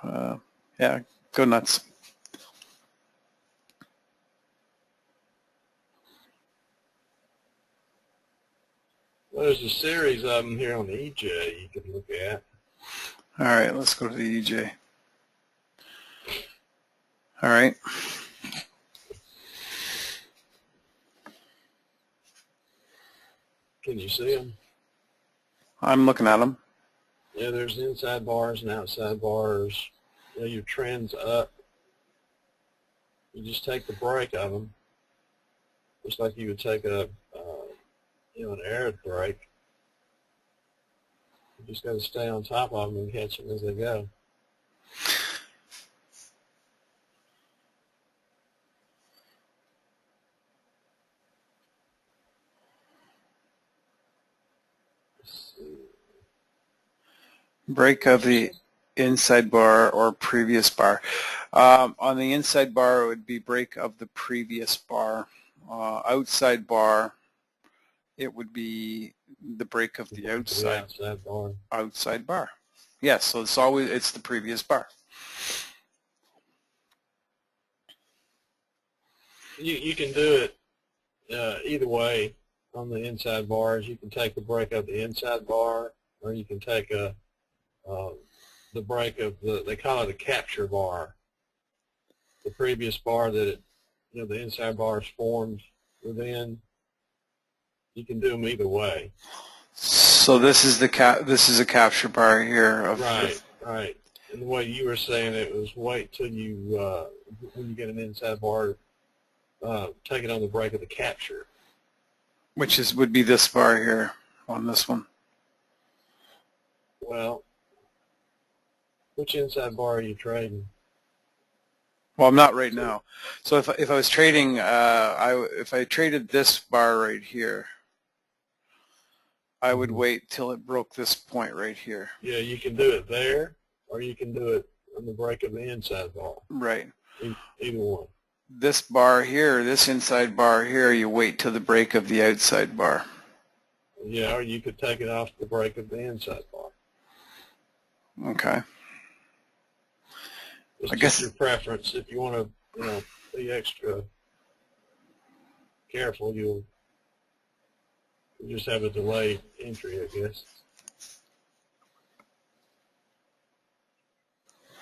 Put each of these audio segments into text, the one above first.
Yeah, go nuts. Well, there's a series of them here on the EJ you could look at. All right, let's go to the EJ. All right. Can you see them? I'm looking at them. Yeah, there's inside bars and outside bars. You know, your trend's up. You just take the break of them, just like you would take a, an arid break. You just got to stay on top of them and catch them as they go. Break of the inside bar or previous bar. On the inside bar, it would be break of the previous bar. Outside bar, it would be the break of the outside bar. Yes, so it's the previous bar. You can do it either way on the inside bars. You can take the break of the inside bar, or you can take the break of they call it a capture bar. The previous bar that the inside bar is formed within. You can do them either way. So this is a capture bar here. Right. And the way you were saying it was wait till you when you get an inside bar, take it on the break of the capture. Which would be this bar here on this one. Well, which inside bar are you trading? Well, I'm not right now. So if I was trading, if I traded this bar right here, I would wait till it broke this point right here. Yeah, you can do it there, or you can do it on the break of the inside bar. Right. Either one. This bar here, this inside bar here, you wait till the break of the outside bar. Yeah, or you could take it off the break of the inside bar. Okay. It's just your preference. If you want to, be extra careful, you'll just have a delayed entry, I guess.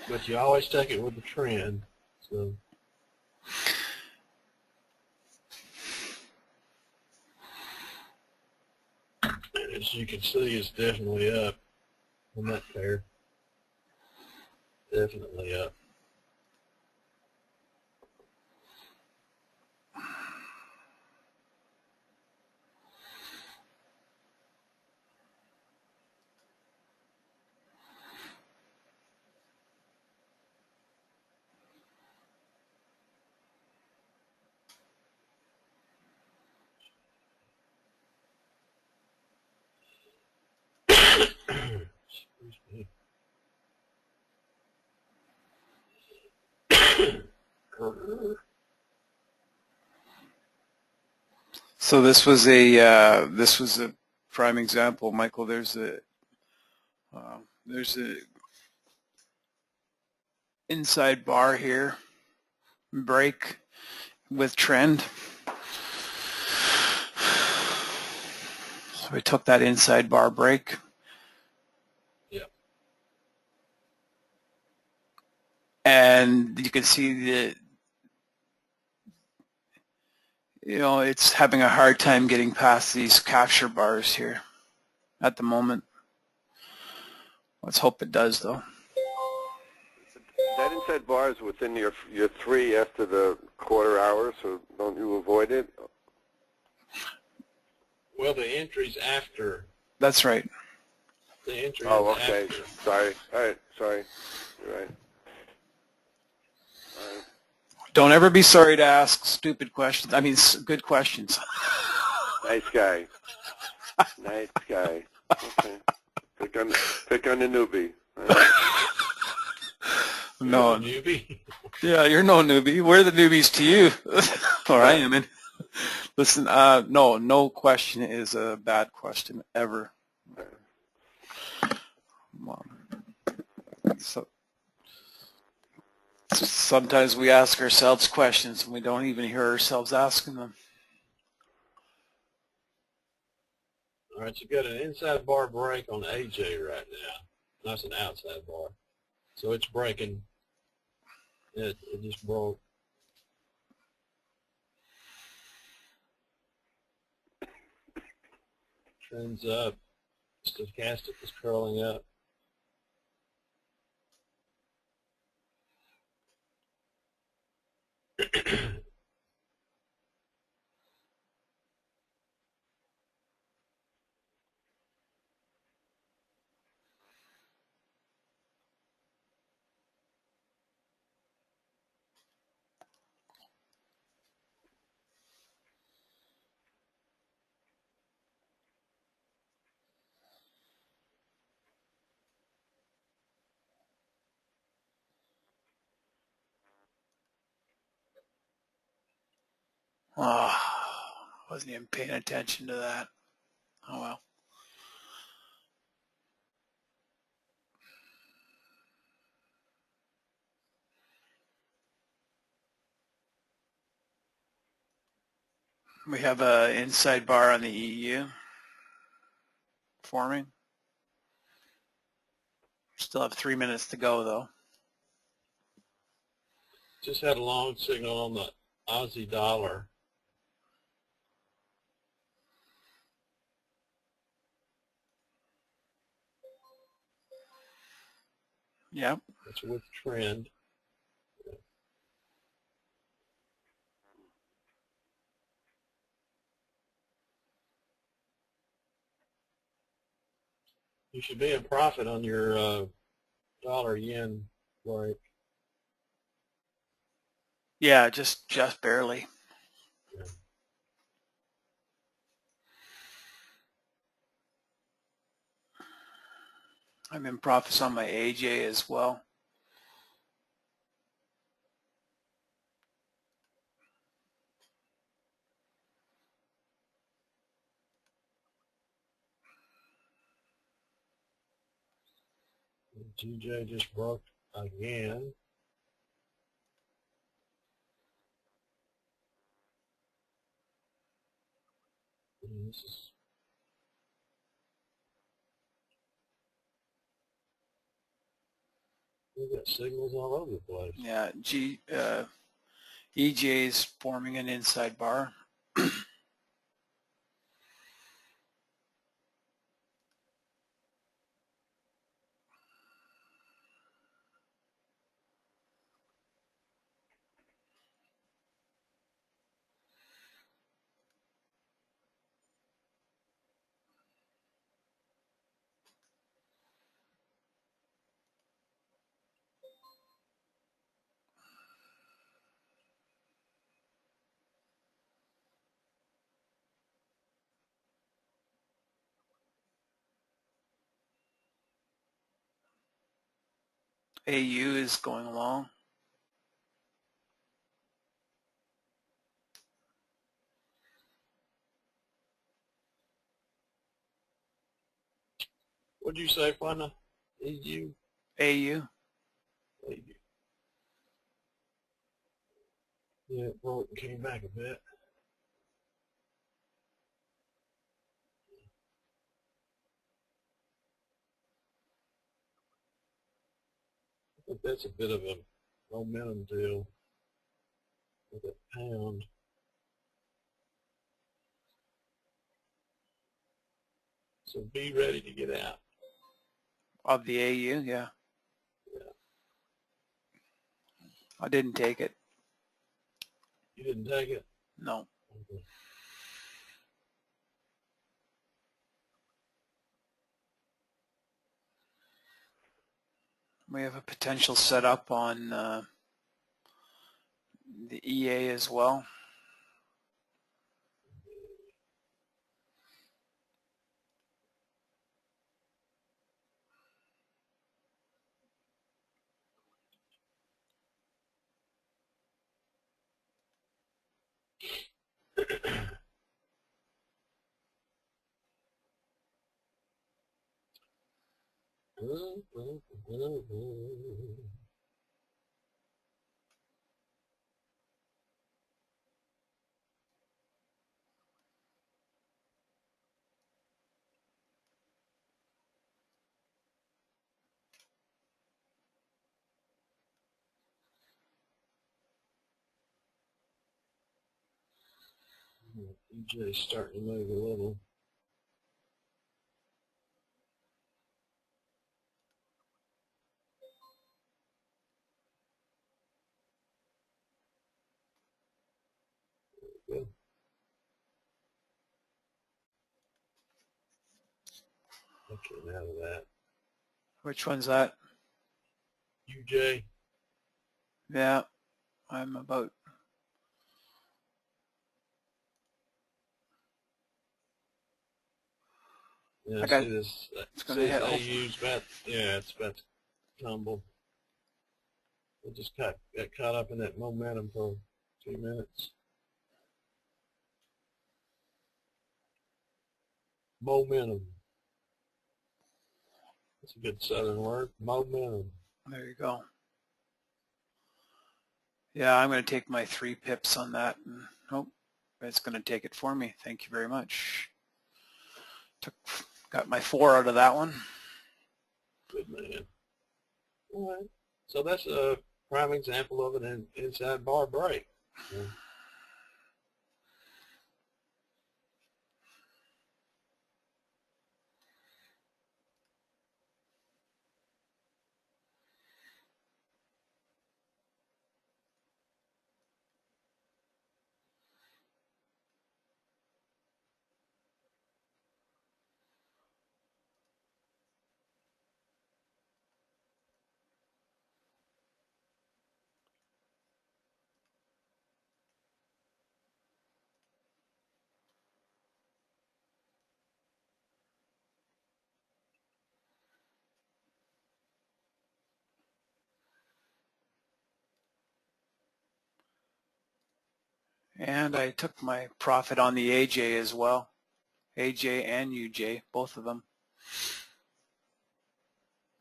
But you always take it with the trend. So. And as you can see, it's definitely up on that pair. Definitely up. Excuse me. So this was a prime example, Michael. There's a inside bar here, break with trend. So we took that inside bar break. Yep. And you can see it's having a hard time getting past these capture bars here at the moment. Let's hope it does, though. That inside bar is within your 3 after the quarter hour, so don't you avoid it? Well, the entry's after. That's right. The entry is okay. After. Sorry. All right. Sorry. You're right. Don't ever be sorry to ask stupid questions. I mean, good questions. Nice guy. Nice guy. Okay. Pick on the newbie. No. Newbie? Yeah, you're no newbie. We're the newbies to you. Or I am. Listen, no question is a bad question ever. So Sometimes we ask ourselves questions and we don't even hear ourselves asking them. All right, you got an inside bar break on AJ right now. That's an outside bar. So it's breaking. It just broke. Trends up. Stochastic is curling up. Oh, wasn't even paying attention to that. Oh well. We have an inside bar on the EU forming. Still have 3 minutes to go though. Just had a long signal on the Aussie dollar. Yep. It's with trend. You should be in profit on your dollar yen break. Yeah, just barely. Yeah. I'm in profits on my AJ as well. GJ just broke again. And this is we've got signals all over the place. Yeah, EJ is forming an inside bar. AU is going along. What'd you say, Fana? EU? AU. EU. Yeah, it broke and came back a bit. I think that's a bit of a momentum deal with that pound. So be ready to get out. Of the AU, yeah. Yeah. I didn't take it. You didn't take it? No. Okay. We have a potential setup on the EA as well. EJ's starting to move a little. Good. I came out of that. Which one's that? UJ. Yeah, I'm about. Yeah, I got. see this. It's See gonna this hit. AU's about. Yeah, it's about to tumble. It just got caught up in that momentum for a few minutes. Momentum. That's a good Southern word. Momentum. There you go. Yeah, I'm going to take my 3 pips on that. And, oh, it's going to take it for me. Thank you very much. Got my 4 out of that one. Good man. All right. So that's a prime example of an inside bar break. Yeah. And I took my profit on the AJ as well. AJ and UJ, both of them.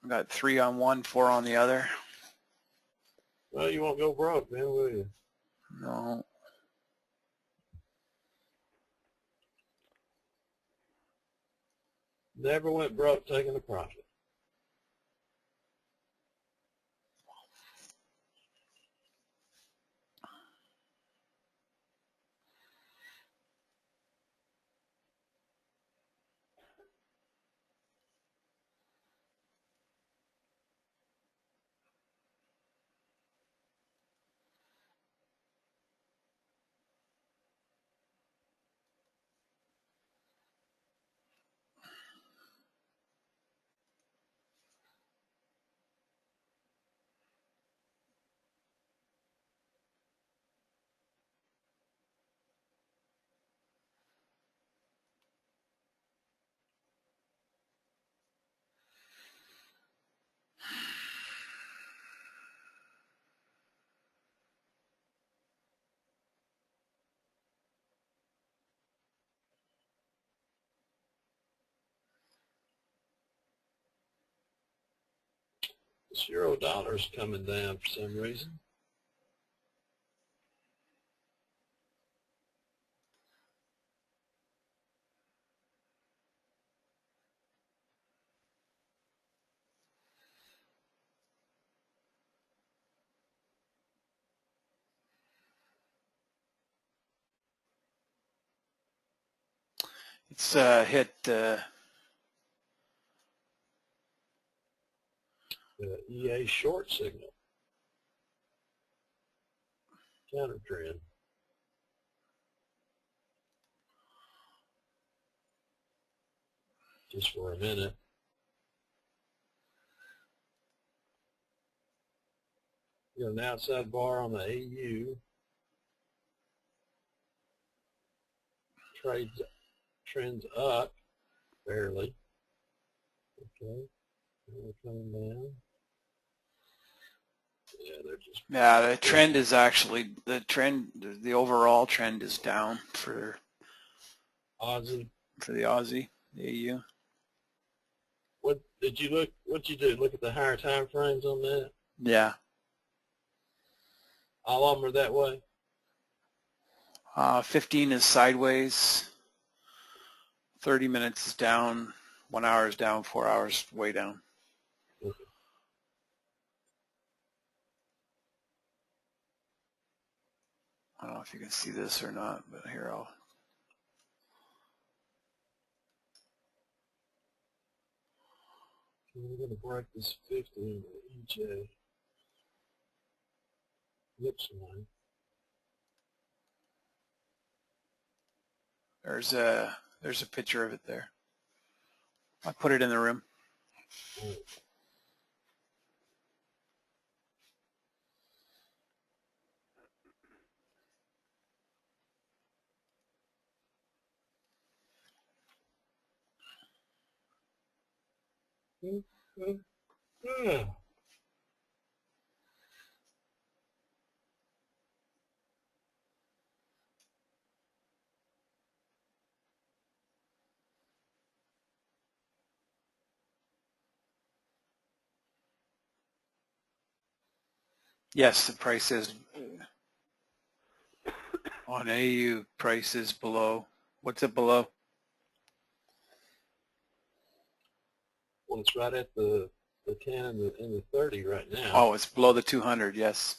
I got 3 on one, 4 on the other. Well, you won't go broke, then, will you? No. Never went broke taking a profit. This $1 coming down for some reason. It's hit EA short signal. Counter trend. Just for a minute. You got an outside bar on the AU. Trends up barely. Okay. We're coming down. Yeah, they're just. yeah, the trend is actually the overall trend is down for Aussie. the Aussie, the AU. What did you look? What'd you do? Look at the higher time frames on that. Yeah. All of them are that way. 15 is sideways. 30 minutes is down. 1 hour is down. 4 hours way down. Okay. I don't know if you can see this or not, but here We're going to break this 50 into EJ. Looks like. There's a picture of it there. I put it in the room. Yeah. Yes, the price is on AU. Price is below. What's it below? Well, it's right at the 10 and the 30 right now. Oh, it's below the 200. Yes.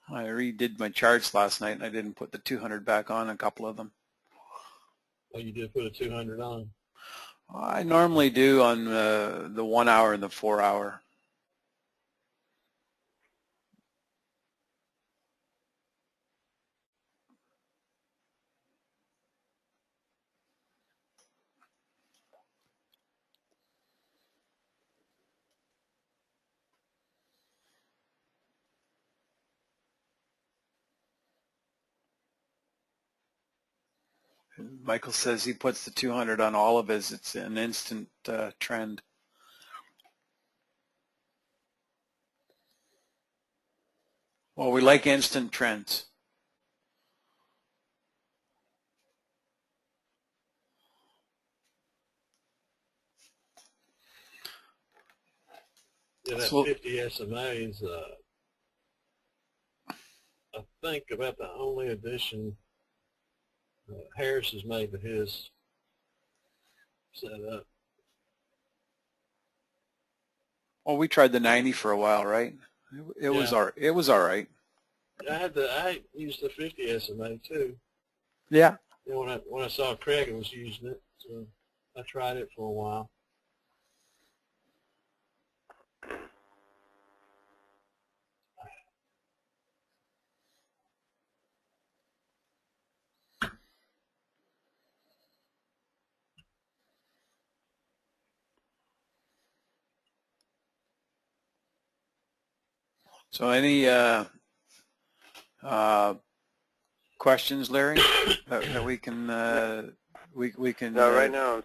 I redid my charts last night, and I didn't put the 200 back on a couple of them. Oh, you did put a 200 on? I normally do on the 1 hour and the 4 hour. Michael says he puts the 200 on all of his. It's an instant trend. Well, we like instant trends. Yeah, that So- 50 SMA is, I think, about the only addition Harris has made to his setup. Well, we tried the 90 for a while, right? It was Yeah. It was all right. I used the 50 SMA too. Yeah. You know, when I saw Craig was using it, so I tried it for a while. So any questions, Larry, that we can we can? No, right now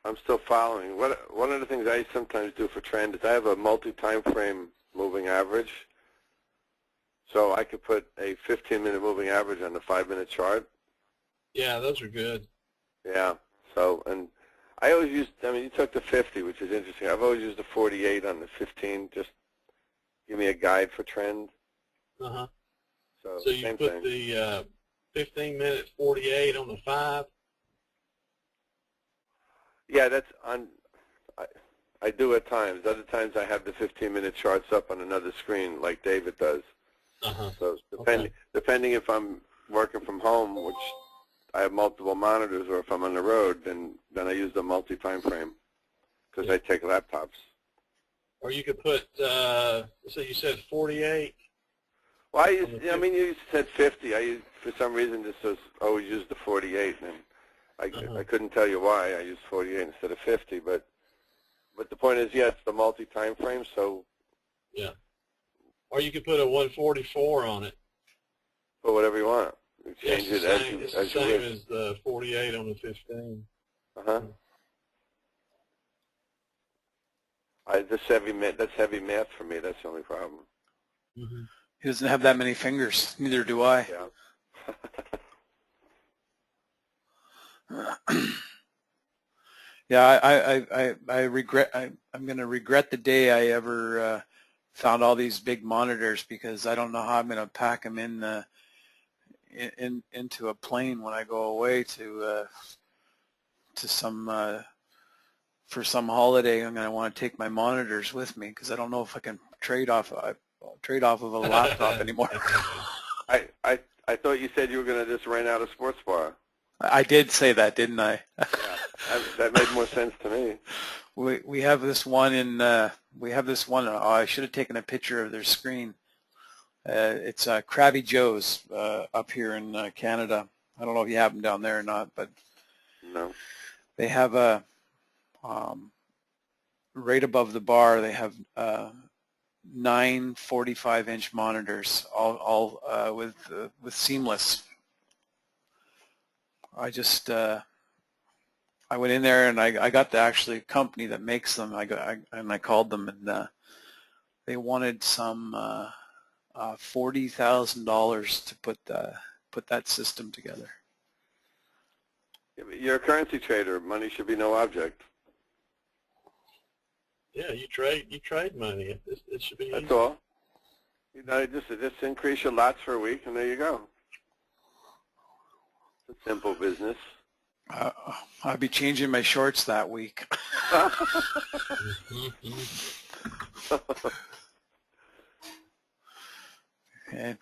I'm still following. One of the things I sometimes do for trend is I have a multi-time frame moving average. So I could put a 15-minute moving average on the 5-minute chart. Yeah, those are good. Yeah. So, and I always use, I mean, you took the 50, which is interesting. I've always used the 48 on the 15, just give me a guide for trend. Uh-huh. So you same put thing. the 15-minute 48 on the 5? Yeah, that's on, I do at times. Other times I have the 15-minute charts up on another screen like David does. Uh-huh. So Okay. depending if I'm working from home, which I have multiple monitors, or if I'm on the road, then I use the multi-time frame because I take laptops. Or you could put, so you said 48? Well, you said 50. For some reason, just always use the 48, and I couldn't tell you why I used 48 instead of 50. But the point is, yeah, it's the multi-time frame. So Yeah. Or you could put a 144 on it. put whatever you want. You change It's it the same, it's the as you same wish. as the 48 on the 15. Uh-huh. That's heavy math for me. That's the only problem. Mm-hmm. He doesn't have that many fingers. Neither do I. Yeah. Yeah, I regret. I'm going to regret the day I ever found all these big monitors, because I don't know how I'm going to pack them into a plane when I go away to some for some holiday. I'm going to want to take my monitors with me, because I don't know if I can trade off of a laptop anymore. I thought you said you were going to just rent out a sports bar. I did say that, didn't I? Yeah, that made more sense to me. We have this one in oh, I should have taken a picture of their screen. It's Krabby Joe's up here in Canada. I don't know if you have them down there or not, but No. they have a right above the bar. They have 9 45-inch monitors, all with seamless. I went in there and I got the actually company that makes them. I called them, and they wanted some $40,000 to put that system together. Yeah, but you're a currency trader. Money should be no object. Yeah, you trade money. It should be That's easy. all. You know, just increase your lots for a week, and there you go. It's a simple business. I'll be changing my shorts that week. And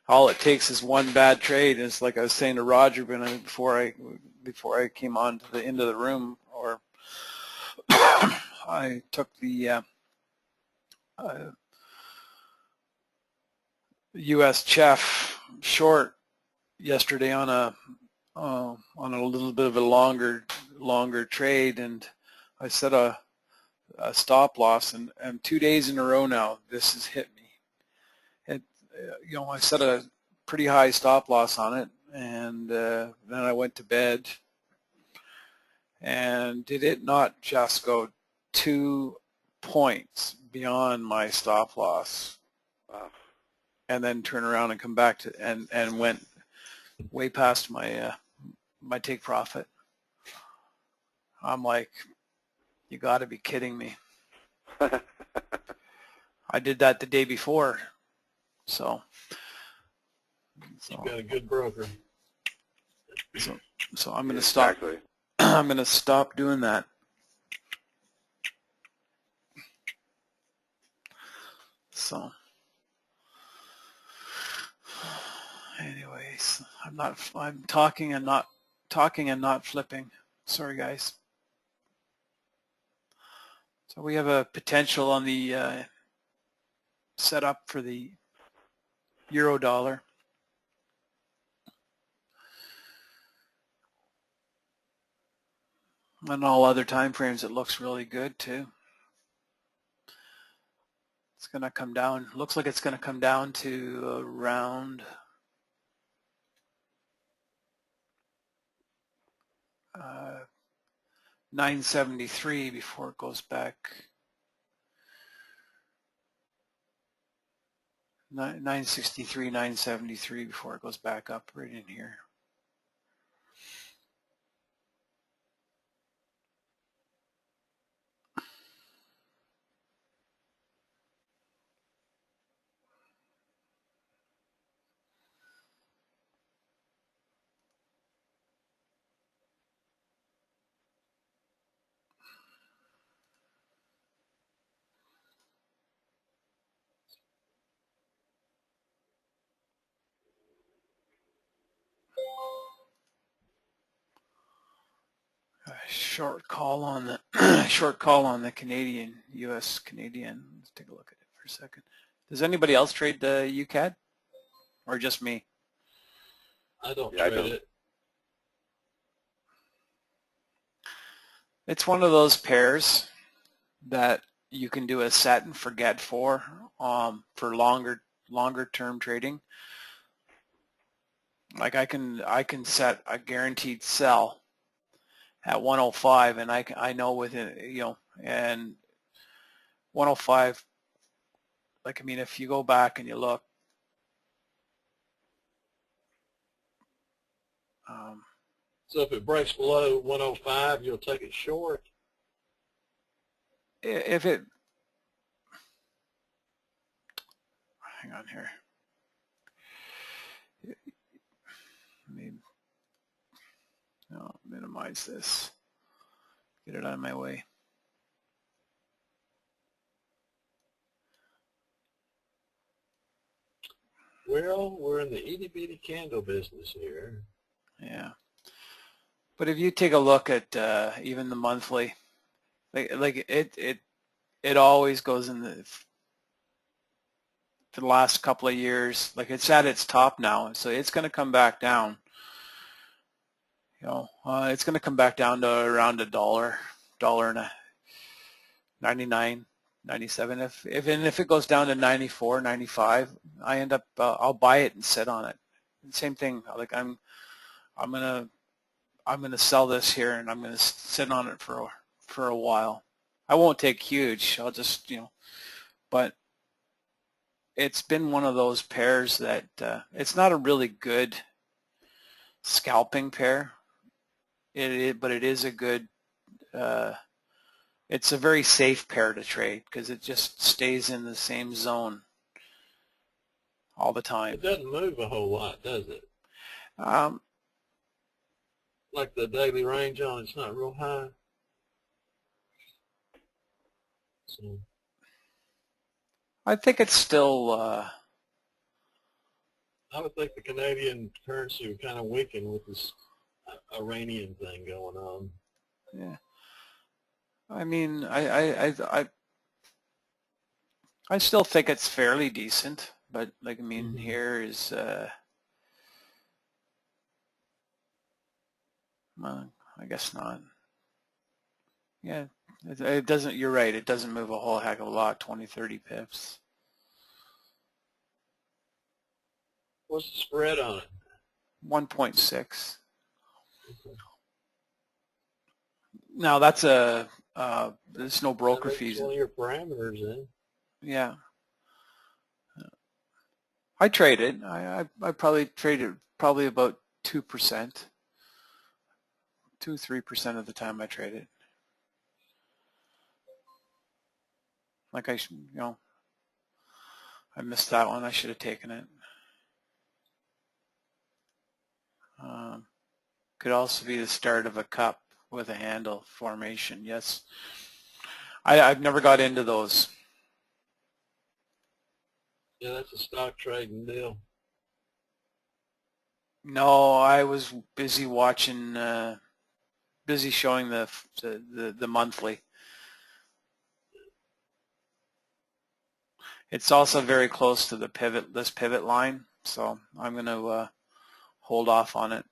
all it takes is one bad trade. It's like I was saying to Roger before I came on to the end of the room, or I took the U.S. Chef short yesterday on a little bit of a longer trade, and I set a stop loss, and 2 days in a row now this has hit me. I set a pretty high stop loss on it, and then I went to bed, and did it not just go 2 points beyond my stop loss? Wow. And then turn around and come back to and went way past my my take profit. I'm like, you got to be kidding me. I did that the day before, so You've got a good broker. So I'm going to stop. Exactly. I'm going to stop doing that. So anyways, I'm talking and not flipping. Sorry, guys. So we have a potential on the setup for the euro dollar. On all other time frames, it looks really good too. It's going to come down. Looks like it's going to come down to around uh, 973 before it goes back. 963, 973 before it goes back up right in here. Short call on the Canadian, U.S. Canadian. Let's take a look at it for a second. Does anybody else trade the UCAD, or just me? I don't Yeah, I trade don't. it. It's one of those pairs that you can do a set and forget for longer term trading. Like I can set a guaranteed sell at 105, and I know within, and 105, like, I mean, if you go back and you look, So if it breaks below 105, you'll take it short. if it, hang on here, let me minimize this, get it out of my way. Well, we're in the itty bitty candle business here. Yeah. But if you take a look at even the monthly, like it always goes in for the last couple of years. Like it's at its top now, so it's going to come back down. It's going to come back down to around $1, $1.99, 97. If it goes down to 94, 95, I end up I'll buy it and sit on it. And same thing. Like I'm gonna sell this here and I'm gonna sit on it for a while. I won't take huge. I'll just but it's been one of those pairs that it's not a really good scalping pair. But it is a good. It's a very safe pair to trade because it just stays in the same zone all the time. It doesn't move a whole lot, does it? Like the daily range on it's not real high. So I think it's still. I would think the Canadian currency would kind of weaken with this Iranian thing going on. Yeah. I mean, I still think it's fairly decent, but like I mean, here is. Well, I guess not. Yeah, it doesn't. You're right. It doesn't move a whole heck of a lot. 20, 30 pips. What's the spread on it? 1.6. Okay. Now that's there's no broker fees. One of your parameters in. Yeah. I traded. I probably traded about 2%. 2-3% of the time I traded. Like I missed that one. I should have taken it. Could also be the start of a cup with a handle formation. Yes. I've never got into those. Yeah, that's a stock trading deal. No, I was busy watching, busy showing the monthly. It's also very close to this pivot line, so I'm going to hold off on it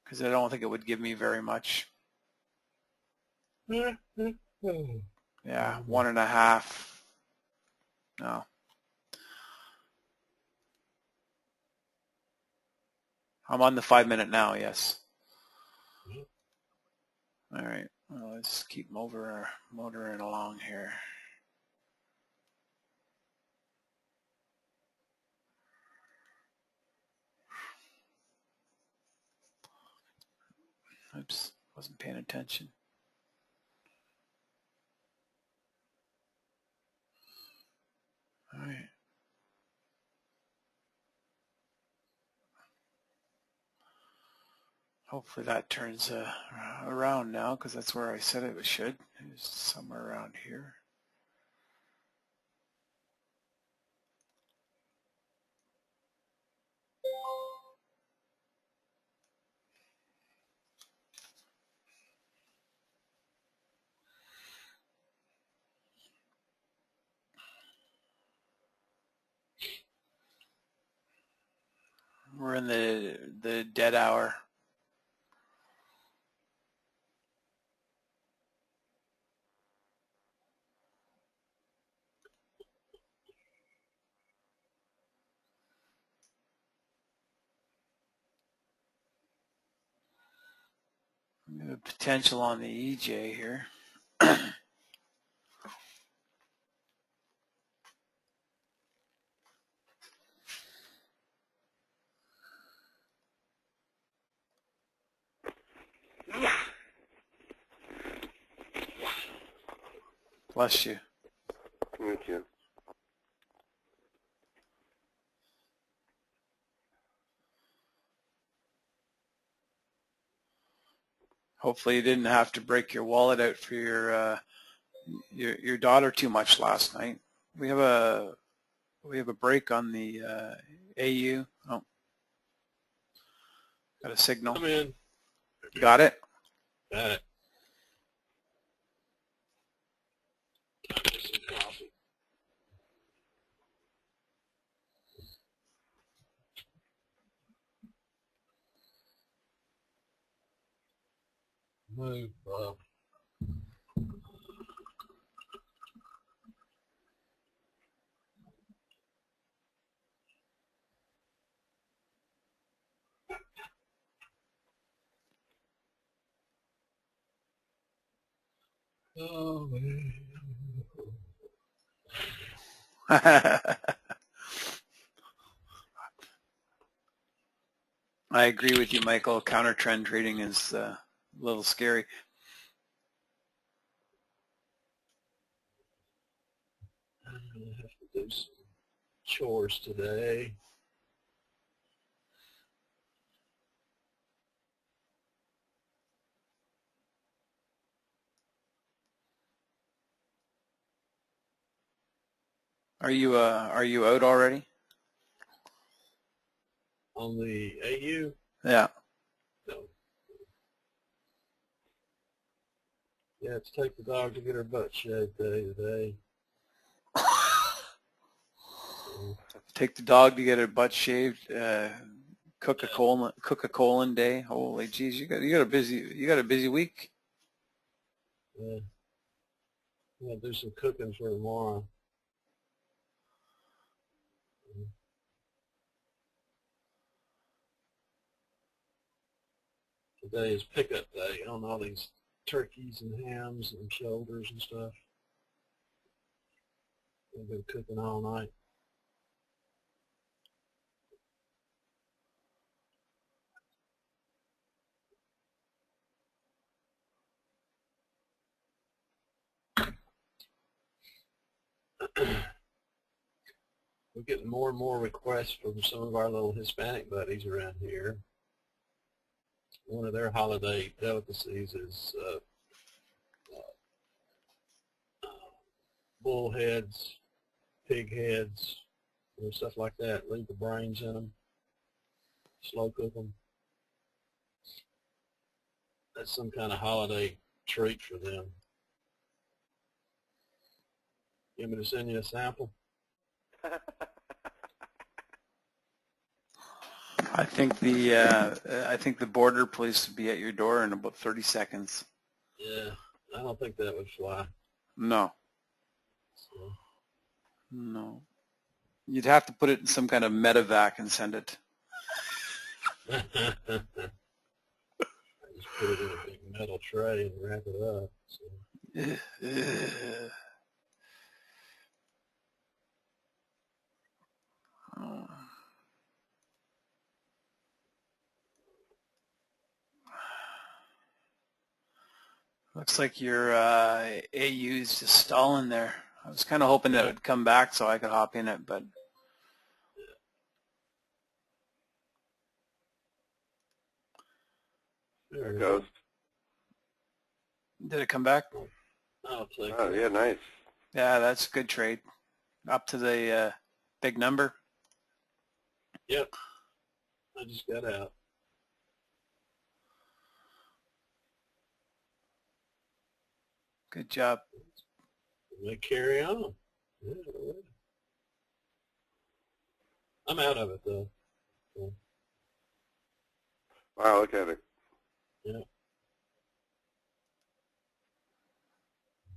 because I don't think it would give me very much. Yeah, 1.5. No. I'm on the 5-minute now, yes. All right, well, let's keep motoring along here. Oops, wasn't paying attention. All right. Hopefully that turns around now because that's where I said it should. It's somewhere around here. We're in the dead hour. We have potential on the EJ here. Bless you. Thank you. Hopefully you didn't have to break your wallet out for your daughter too much last night. We have a break on the AU. Oh, Got a signal. Come in. Got it? Got it. Some coffee. Move, Bob. Oh, man. I agree with you, Michael. Counter trend trading is a little scary. I'm gonna have to do some chores today. Are you out already? On the AU? Yeah. No. Yeah, it's take the dog to get her butt shaved day today. Take the dog to get her butt shaved. Cook a colon day. Holy jeez, you got a busy week. Yeah. I'm gonna do some cooking for tomorrow. Today is pickup day on all these turkeys and hams and shoulders and stuff. I've been cooking all night. We're getting more and more requests from some of our little Hispanic buddies around here. One of their holiday delicacies is bull heads, pig heads, stuff like that. Leave the brains in them, slow cook them. That's some kind of holiday treat for them. You want me to send you a sample? I think the border police will be at your door in about 30 seconds. Yeah, I don't think that would fly. No. So. No. You'd have to put it in some kind of medevac and send it. I just put it in a big metal tray and wrap it up. So. Looks like your AU is just stalling there. I was kind of hoping that it would come back so I could hop in it, but There it goes. Did it come back? I'll take Oh, it. yeah, nice. Yeah, that's a good trade. Up to the big number. Yep. I just got out. Good job. They carry on. Yeah. I'm out of it though. So. Wow, look at it. Yeah.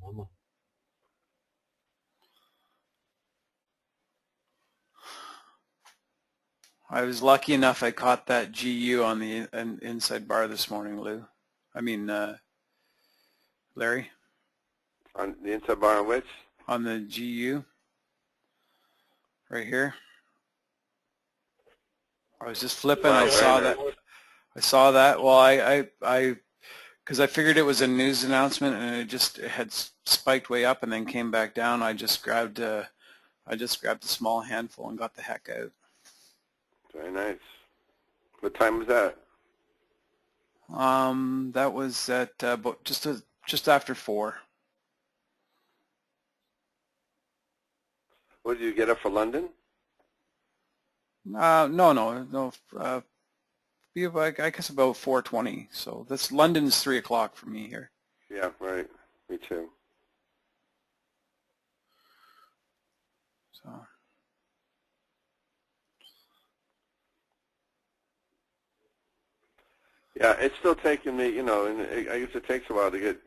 Mama. I was lucky enough I caught that GU on the inside bar this morning, Lou. I mean, Larry. On the inside bar on which? On the GU. Right here. I was just flipping. Wow, I saw very that. nice. I saw that. Well, because I figured it was a news announcement and it had spiked way up and then came back down. I just grabbed a small handful and got the heck out. Very nice. What time was that? That was at about just after 4. What did you get up for London? No. be about, I guess, about 4:20. So that's London's 3 o'clock for me here. Yeah, right. Me too. So Yeah, it's still taking me, and I guess it takes a while to get.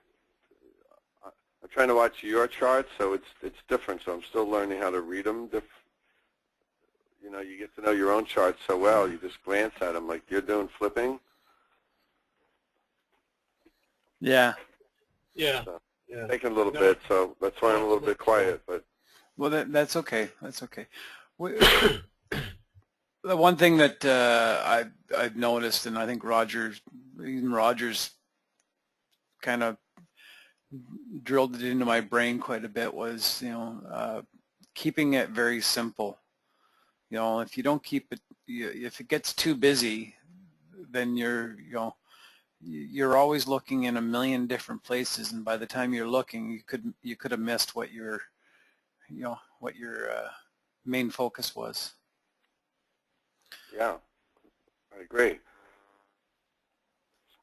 I'm trying to watch your charts, so it's different. So I'm still learning how to read them. You get to know your own charts so well. You just glance at them like you're doing flipping. yeah. Yeah. So Yeah. taking a little No. bit, so that's why I'm a little bit quiet. But Well, that's okay. That's okay. The one thing that I've noticed, and I think Rogers kind of drilled it into my brain quite a bit, was keeping it very simple. If you don't keep it, if it gets too busy, then you're always looking in a million different places, and by the time you're looking, you could have missed what your main focus was. yeah, I agree.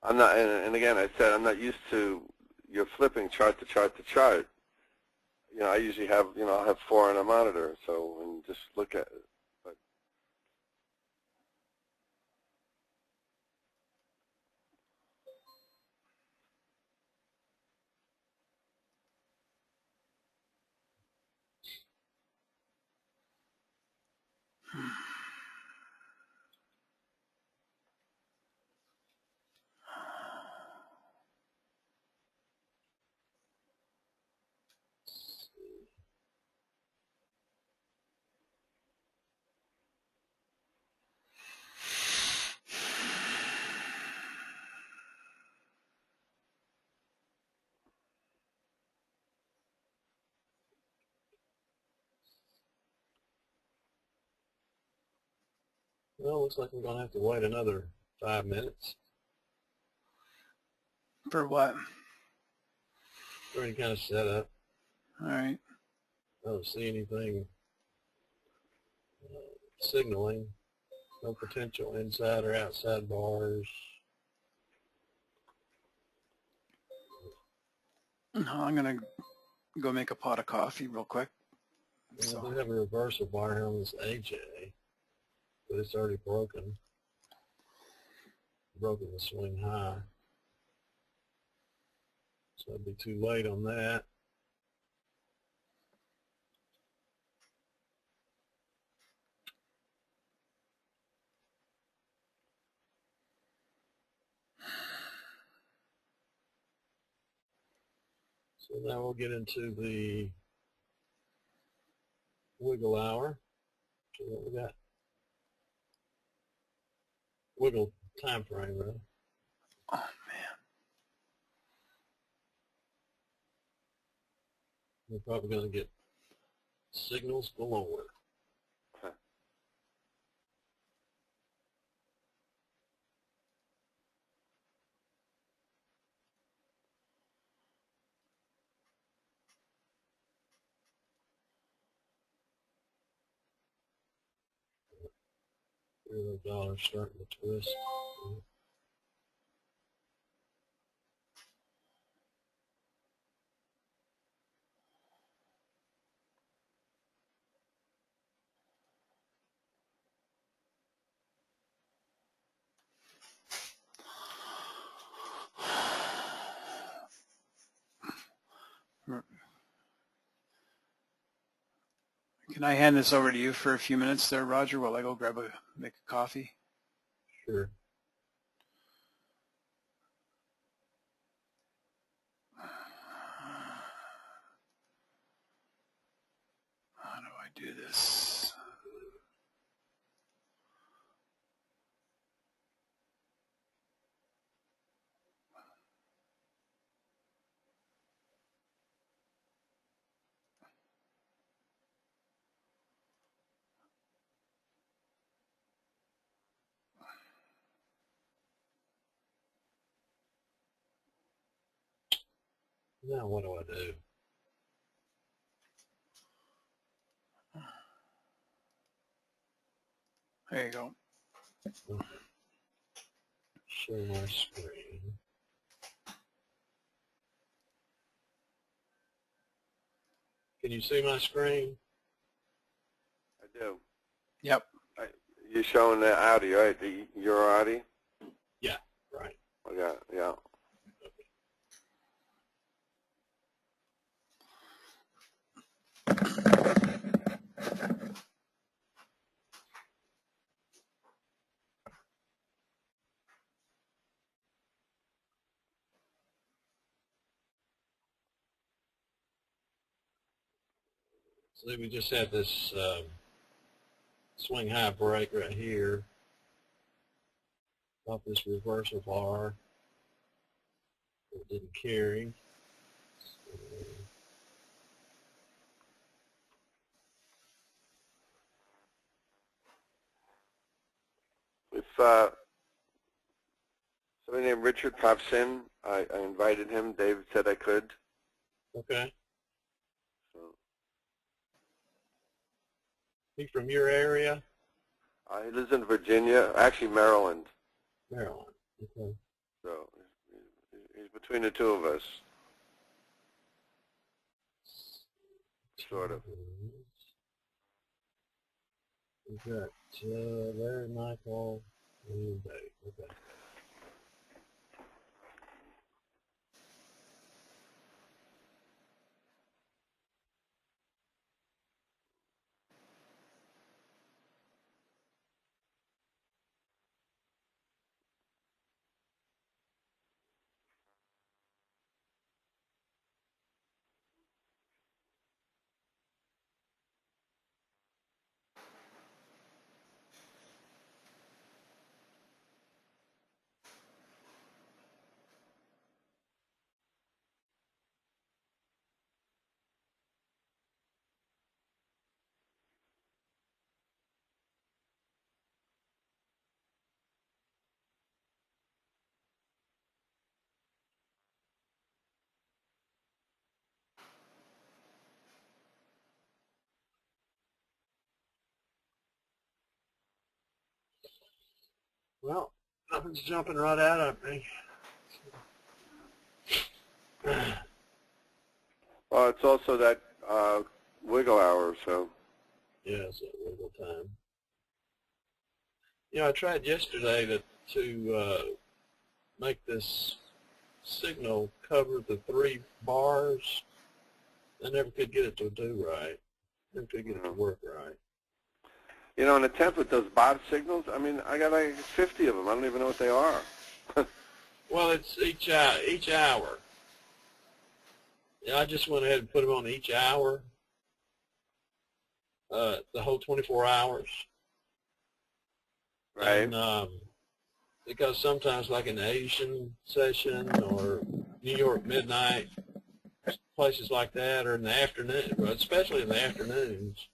I'm not, and again, I said I'm not used to your flipping chart to chart to chart. I usually have, I'll have 4 on a monitor, so and just look at it. But Well, looks like we're going to have to wait another 5 minutes For what? for any kind of setup. All right. I don't see anything signaling. No potential inside or outside bars. I'm gonna go make a pot of coffee real quick. And So I do have a reversal bar here on this AJ, but it's already broken. Broken the swing high. So I'd be too late on that. So now we'll get into the wiggle hour. So what we got? Wiggle time frame, right? oh man, We're probably going to get signals galore. Euro dollar starting to twist. can I hand this over to you for a few minutes there, Roger, while I go make a coffee? Sure. How do I do this? Now what do I do? There you go. Share my screen. Can you see my screen? I do. Yep. You're showing the Audi, right? Your Audi? Yeah, right. Yeah, yeah. So we just had this swing high brake right here off this reversal bar. It didn't carry. If somebody named Richard pops in, I invited him. David said I could. Okay. So, He from your area? he lives in Virginia, actually Maryland. Maryland. Okay. So he's between the two of us, sort of. We've got Larry, Michael, and Dave. Okay. Well, nothing's jumping right out at me. Well, it's also that wiggle hour, so. Yeah, it's at wiggle time. You know, I tried yesterday to make this signal cover the 3 bars. I never could get it to do right. Never could get it to work right. You know, in a temp with those Bob signals, I mean, I got like 50 of them. I don't even know what they are. Well, it's each hour. Yeah, I just went ahead and put them on each hour, the whole 24 hours. Right. And because sometimes, like in the Asian session or New York midnight, places like that, or in the afternoon, especially in the afternoons,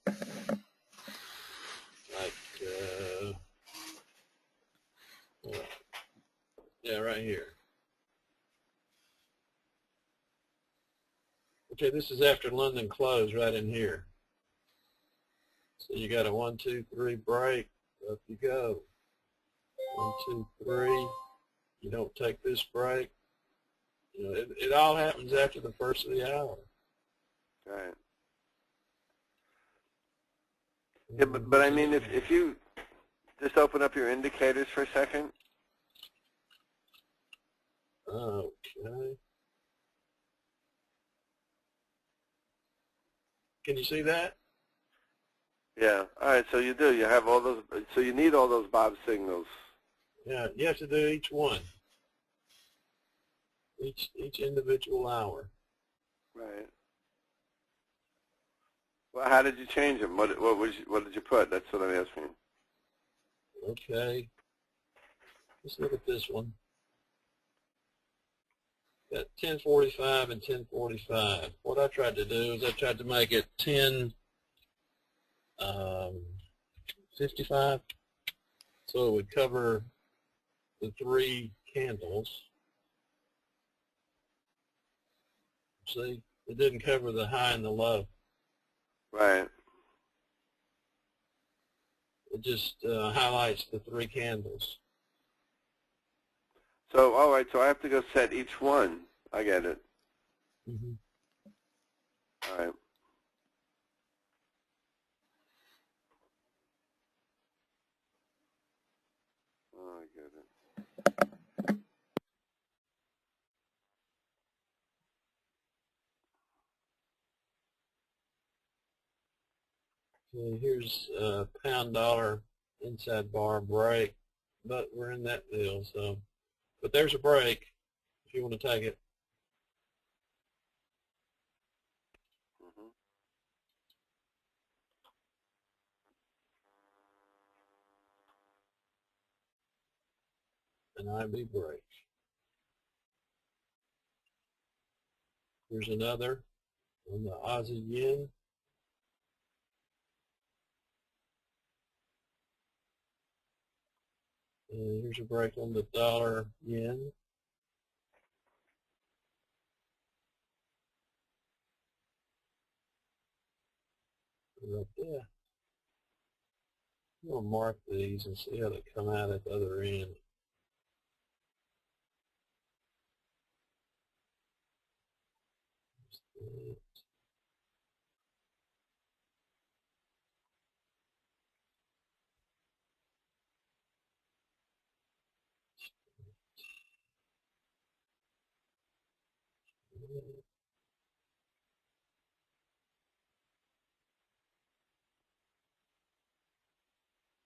like yeah, right here. Okay, this is after London close, right in here. So you got a 1, 2, 3 break. Up you go. 1, 2, 3. You don't take this break. You know, it all happens after the first of the hour. Right. Yeah, but I mean, if you just open up your indicators for a second. Okay. Can you see that? Yeah. All right. So you do. You have all those. So you need all those Bob signals. Yeah. You have to do each one. Each individual hour. Right. Well, how did you change them? What did you put? That's what I'm asking. Okay. Let's look at this one. Got 1045 and 1045. What I tried to do is I tried to make it 1055, so it would cover the 3 candles. See, it didn't cover the high and the low. Right. It just highlights the 3 candles. So, all right, so I have to go set each one. I get it. Mm-hmm. All right. Oh, I get it. Okay, here's pound dollar inside bar break, but we're in that deal. So, but there's a break if you want to take it. Mm-hmm. An IB break. Here's another on the Aussie yen. And here's a break on the dollar yen. Right there. I'm going to mark these and see how they come out at the other end.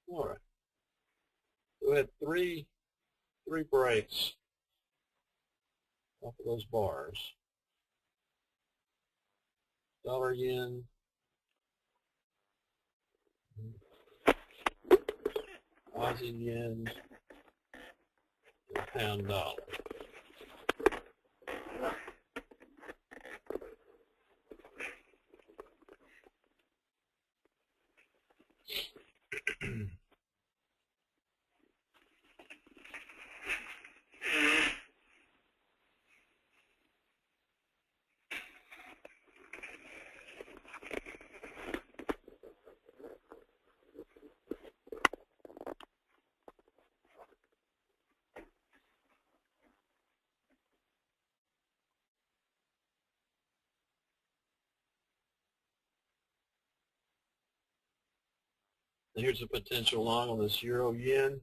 All right. So we had three breaks off of those bars. Dollar yen, Aussie yen, and pound dollar. And here's a potential long on this euro yen.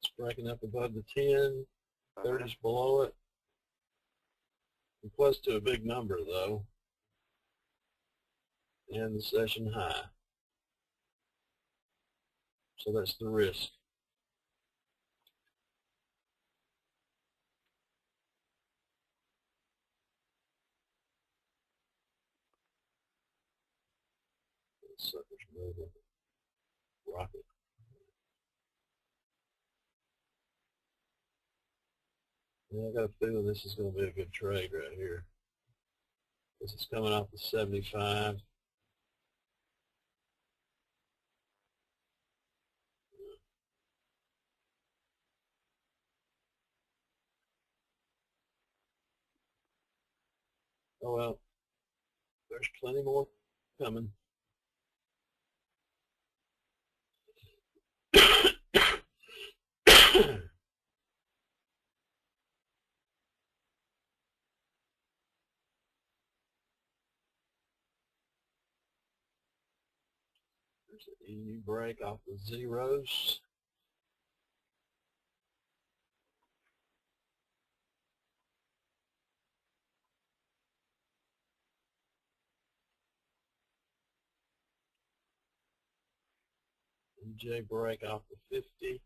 It's breaking up above the 10. 30's below it. And close to a big number though. And the session high. So that's the risk. This sucker's moving. Rocket. Yeah, I got a feeling this is going to be a good trade right here. This is coming off the 75. Oh well, there's plenty more coming. There's an EU break off the zeros. EJ break off the 50.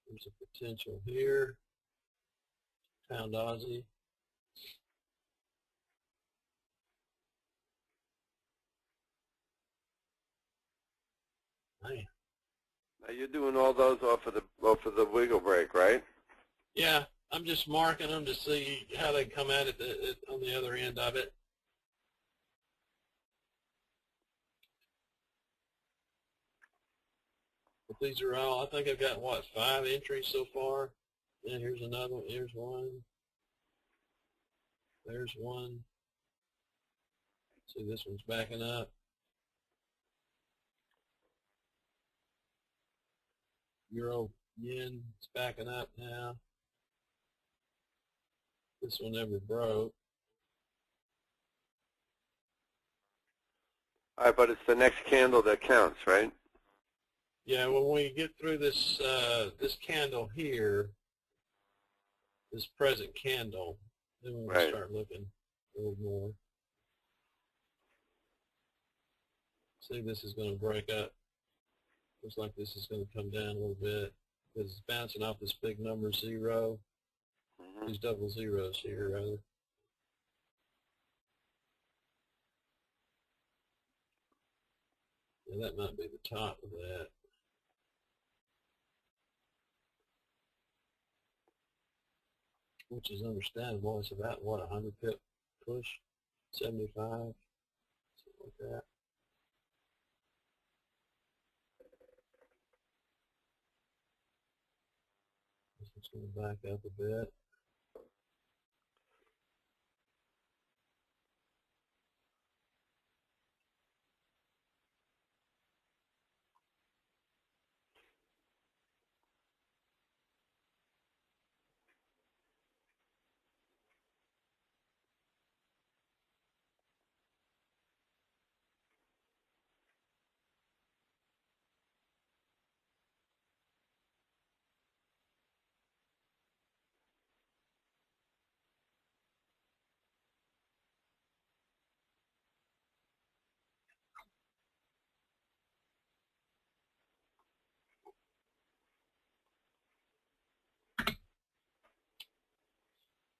There's a potential here. Pound Aussie. Man. Now you're doing all those off of the wiggle break, right? Yeah, I'm just marking them to see how they come out at on the other end of it. But these are all, I think I've got, what, 5 entries so far? And here's another one, here's one. There's one. See, this one's backing up. Euro yen is backing up now. This one never broke. All right, but it's the next candle that counts, right? Yeah, when we get through this this candle here, this present candle, then we'll Right. start looking a little more. See, this is going to break up. Looks like this is going to come down a little bit because it's bouncing off this big number 0. Mm-hmm. These double zeros here, rather. Yeah, that might be the top of that. Which is understandable. It's about, what, 100 pip push? 75? Something like that. This one's going to back up a bit.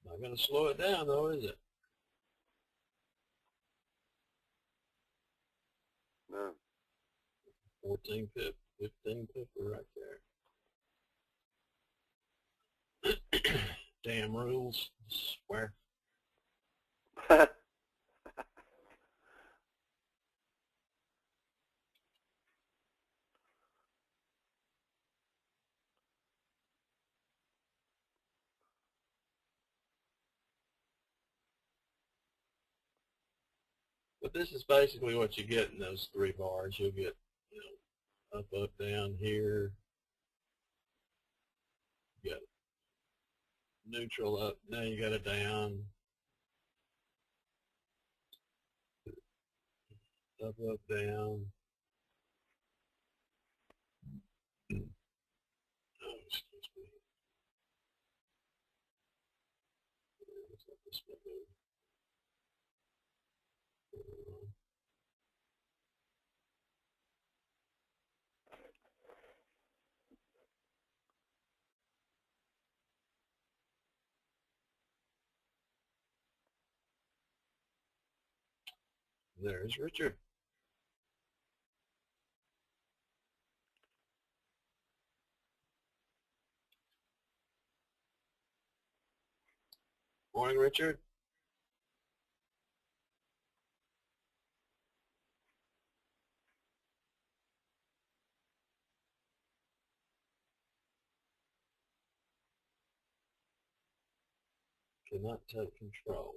Not going to slow it down, though, is it? No. 14 pip, 15 pip right there. Damn rules. I swear. But this is basically what you get in those 3 bars. You'll get, you know, up, up, down here. You got neutral up. Now you got a down. Up, up, down. Oh, excuse me. Let's let this one move. There's Richard. Morning, Richard. Cannot take control.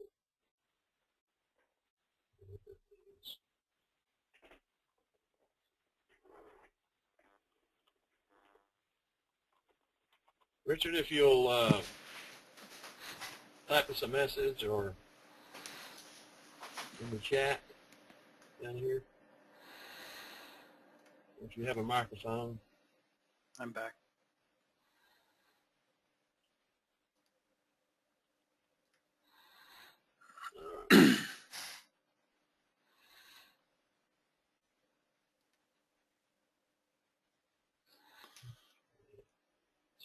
Richard, if you'll type us a message or in the chat down here, if you have a microphone. I'm back.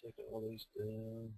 Check all these down.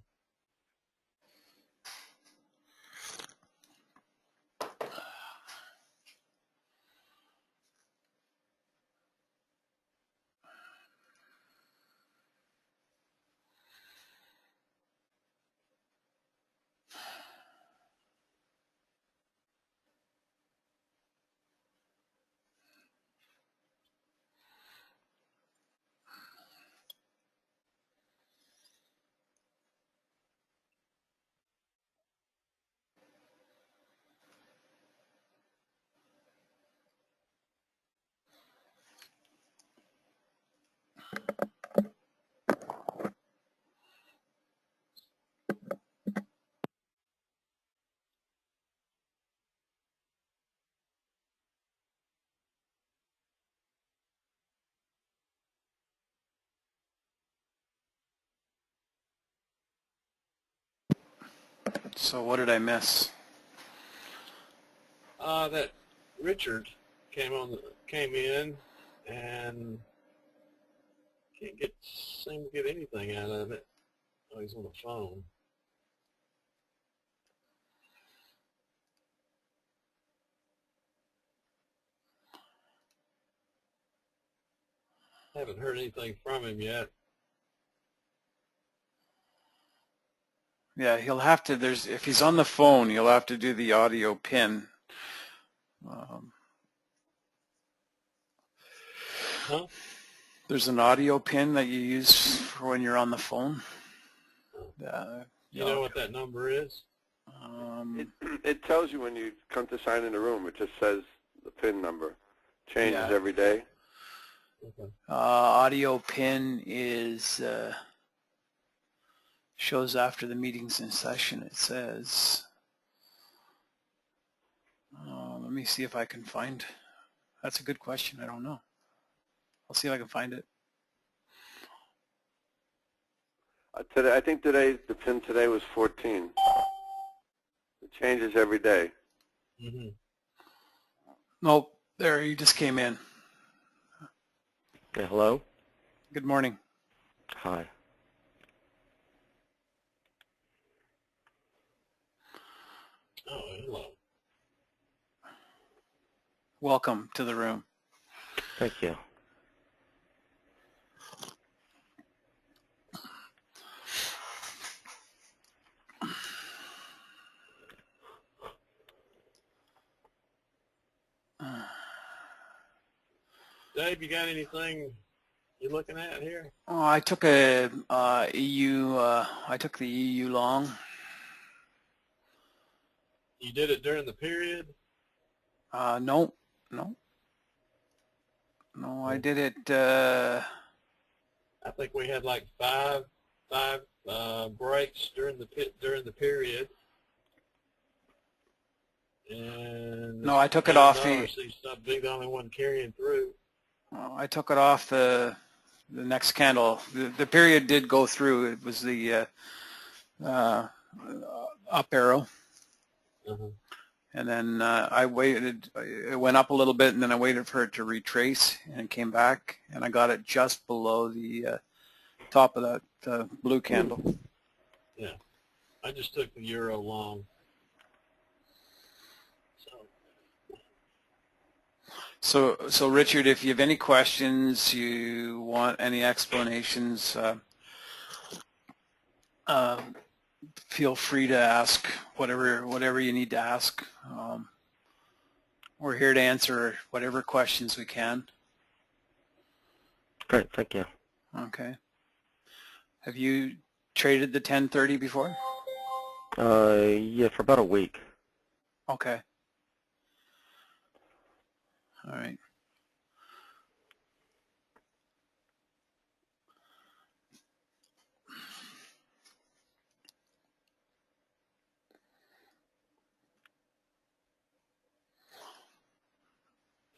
So what did I miss? That Richard came in and can't seem to get anything out of it. Oh, he's on the phone. Haven't heard anything from him yet. Yeah, he'll have to, if he's on the phone, he'll have to do the audio pin. Huh? There's an audio pin that you use for when you're on the phone. You know what that number is? It tells you when you come to sign in the room. It just says the PIN number. Changes Yeah. every day. Okay. Audio pin is shows after the meeting's in session. It says, let me see if I can find. That's a good question. I don't know. I'll see if I can find it. Today, I think the PIN today was 14. It changes every day. Mm-hmm. Nope, there, you just came in. Okay, hello? Good morning. Hi. Oh, hello. Welcome to the room. Thank you. Dave, you got anything you're looking at here? Oh, I took a EU. I took the EU long. You did it during the period? No. I did it. I think we had like five breaks during the period. And No, I took it off the. Seems to be the only one carrying through. I took it off the next candle. The period did go through. It was the up arrow. Uh-huh. And then I waited. It went up a little bit, and then I waited for it to retrace, and it came back, and I got it just below the top of that blue candle. Yeah, I just took the euro long. So Richard, if you have any questions, you want any explanations, feel free to ask whatever you need to ask. We're here to answer whatever questions we can. Great, thank you. Okay. Have you traded the 1030 before? Yeah, for about a week. Okay. All right.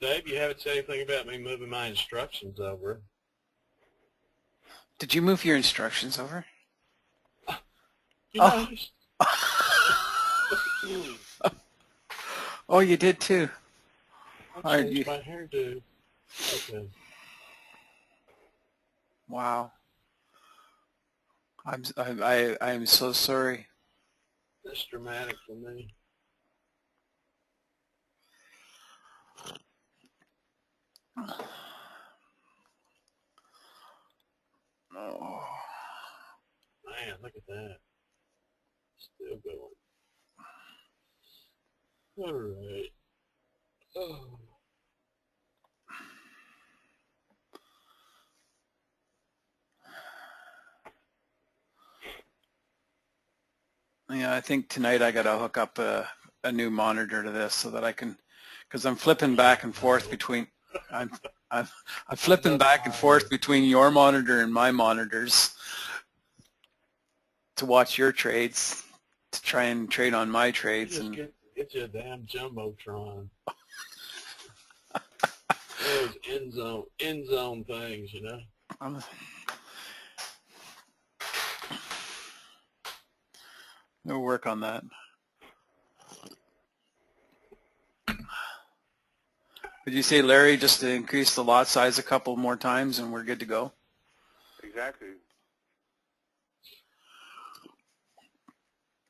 Dave, you haven't said anything about me moving my instructions over. Did you move your instructions over? You noticed? Oh, you did too. I changed my hairdo. Okay. Wow. I am so sorry. That's dramatic for me. Oh. Man, look at that. Still going. All right. Oh. Yeah, I think tonight I got to hook up a new monitor to this so that I can, because I'm flipping back and forth between, I'm flipping back and forth between your monitor and my monitors to watch your trades, to try and trade on my trades. Just And get you a damn jumbotron. Those end zone things, you know. We'll work on that. Would you say, Larry, just to increase the lot size a couple more times and we're good to go? Exactly.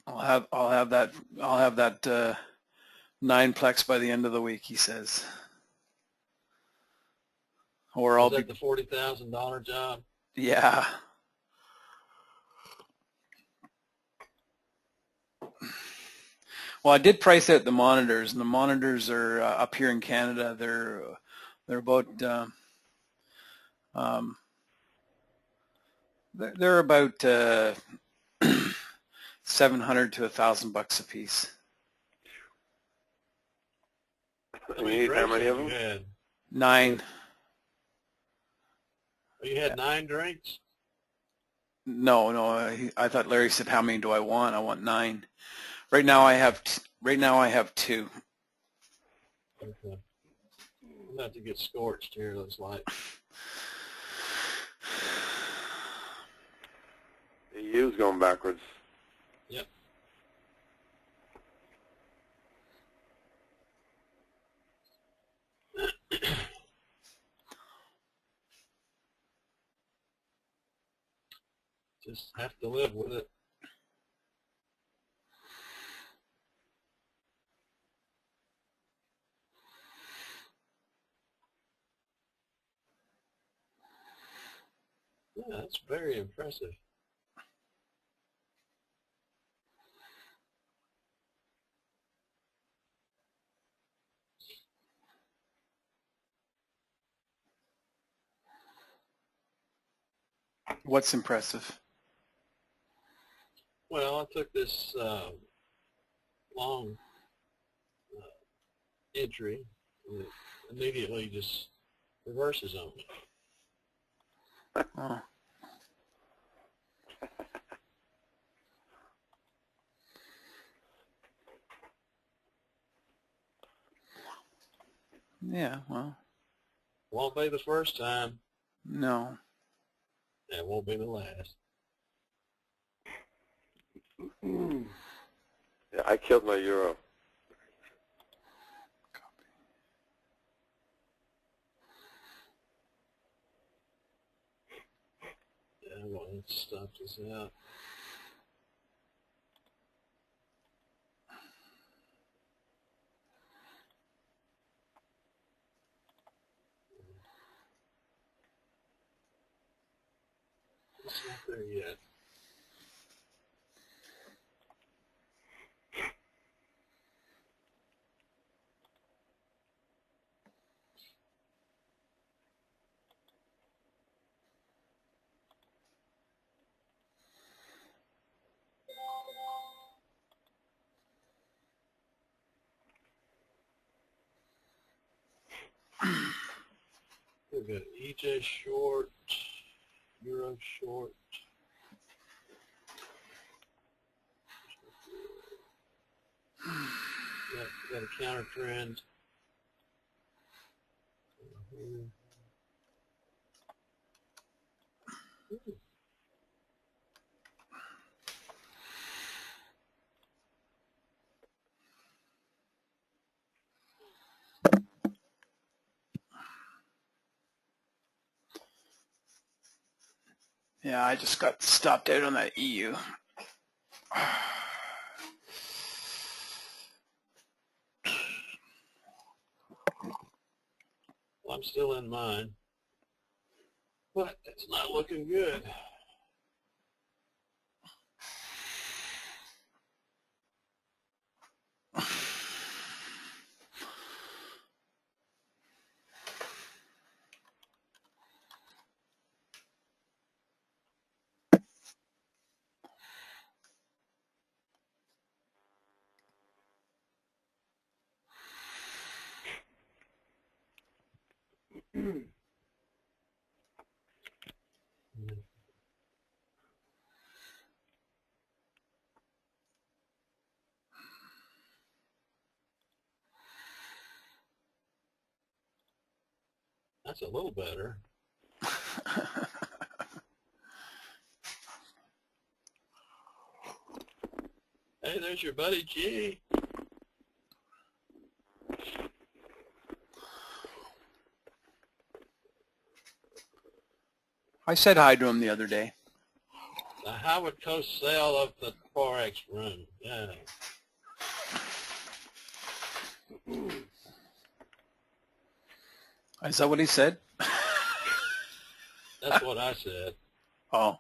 I'll have that 9-plex by the end of the week, he says. Or I'll Is be, that the $40,000 job? yeah. Well, I did price out the monitors, and the monitors are up here in Canada. They're about they're about $700 to $1,000 a piece. How And you need how drinks many have of you them? had? 9. Oh, you had 9 drinks? No, I thought Larry said, how many do I want? I want 9. Right now I have 2. Okay. I'm about to get scorched here, looks like. The EU's going backwards. Yep. Just have to live with it. Yeah, that's very impressive. What's impressive? Well, I took this long entry and it immediately just reverses on me. Oh. Yeah, well, Won't be the first time. no. And it won't be the last. Yeah, I killed my euro. Yeah, well, let's stop this out. It's not there yet. We've got EJ short, Euro short. Yep, got a counter trend. Yeah, I just got stopped out on that EU. Well, I'm still in mine, but it's not looking good. That's a little better. Hey, there's your buddy G. I said hi to him the other day. The Howard Cosell of the Forex room. Yeah. Is that what he said? That's what I said. Oh.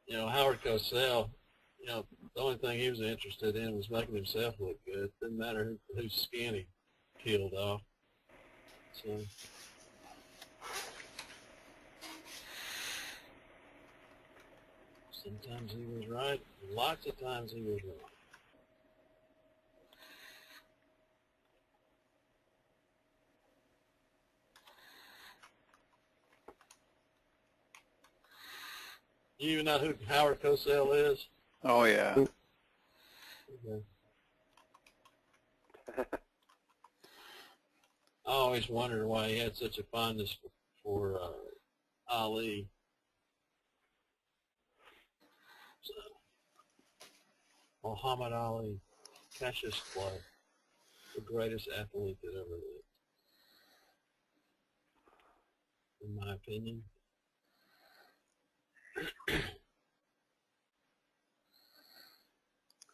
You know, Howard Cosell, you know, the only thing he was interested in was making himself look good. Didn't matter whose skin he peeled off. So, sometimes he was right. Lots of times he was wrong. You even know who Howard Cosell is? Oh, yeah. Okay. I always wondered why he had such a fondness for Ali. So, Muhammad Ali, Cassius Clay, the greatest athlete that ever lived, in my opinion.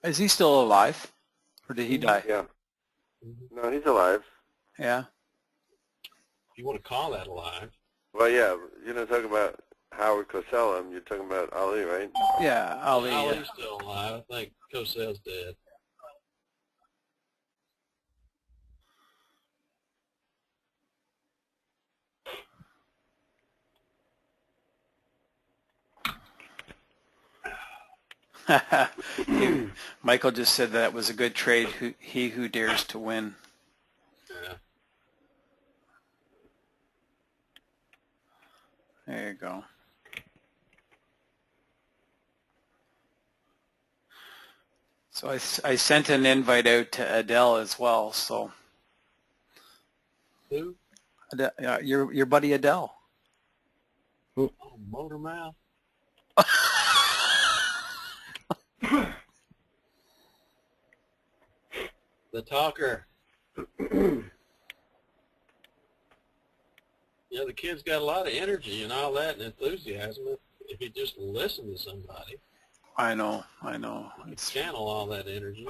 Is he still alive? Or did he die? Yeah. Mm-hmm. No, he's alive. Yeah. If you want to call that alive. Well, yeah, you're not talking about Howard Cosell. You're talking about Ali, right? Yeah, Ali. Ali's still alive. I think Cosell's dead. Michael just said that was a good trade. He who dares to win. Yeah. There you go. So I sent an invite out to Adele as well. So Who? your buddy Adele. Oh, Motormouth. The talker. Yeah, the kid's got a lot of energy and all that and enthusiasm. If you just listen to somebody, I know. you can channel all that energy.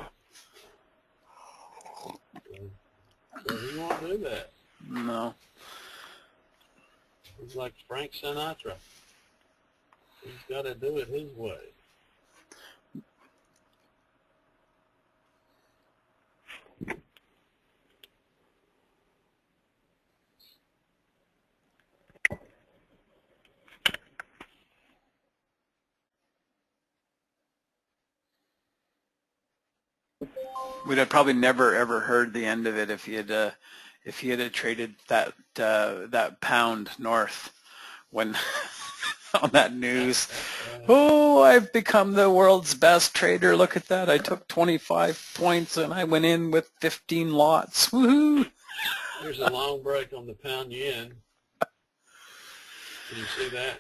But he won't do that. No. He's like Frank Sinatra. He's got to do it his way. We'd have probably never ever heard the end of it if he had traded that pound north when on that news. Oh, I've become the world's best trader. Look at that. I took 25 points and I went in with 15 lots. Woohoo! There's a long break on the pound yen. Can you see that?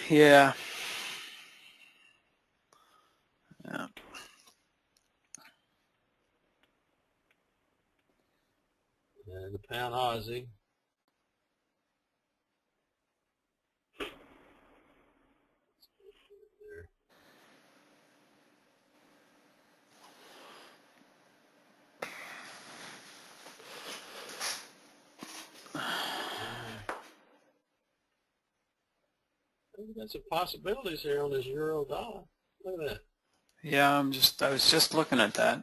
Yeah. Yeah. And the pound Aussie. We've got some possibilities here on this euro dollar. Look at that. Yeah, I was just looking at that.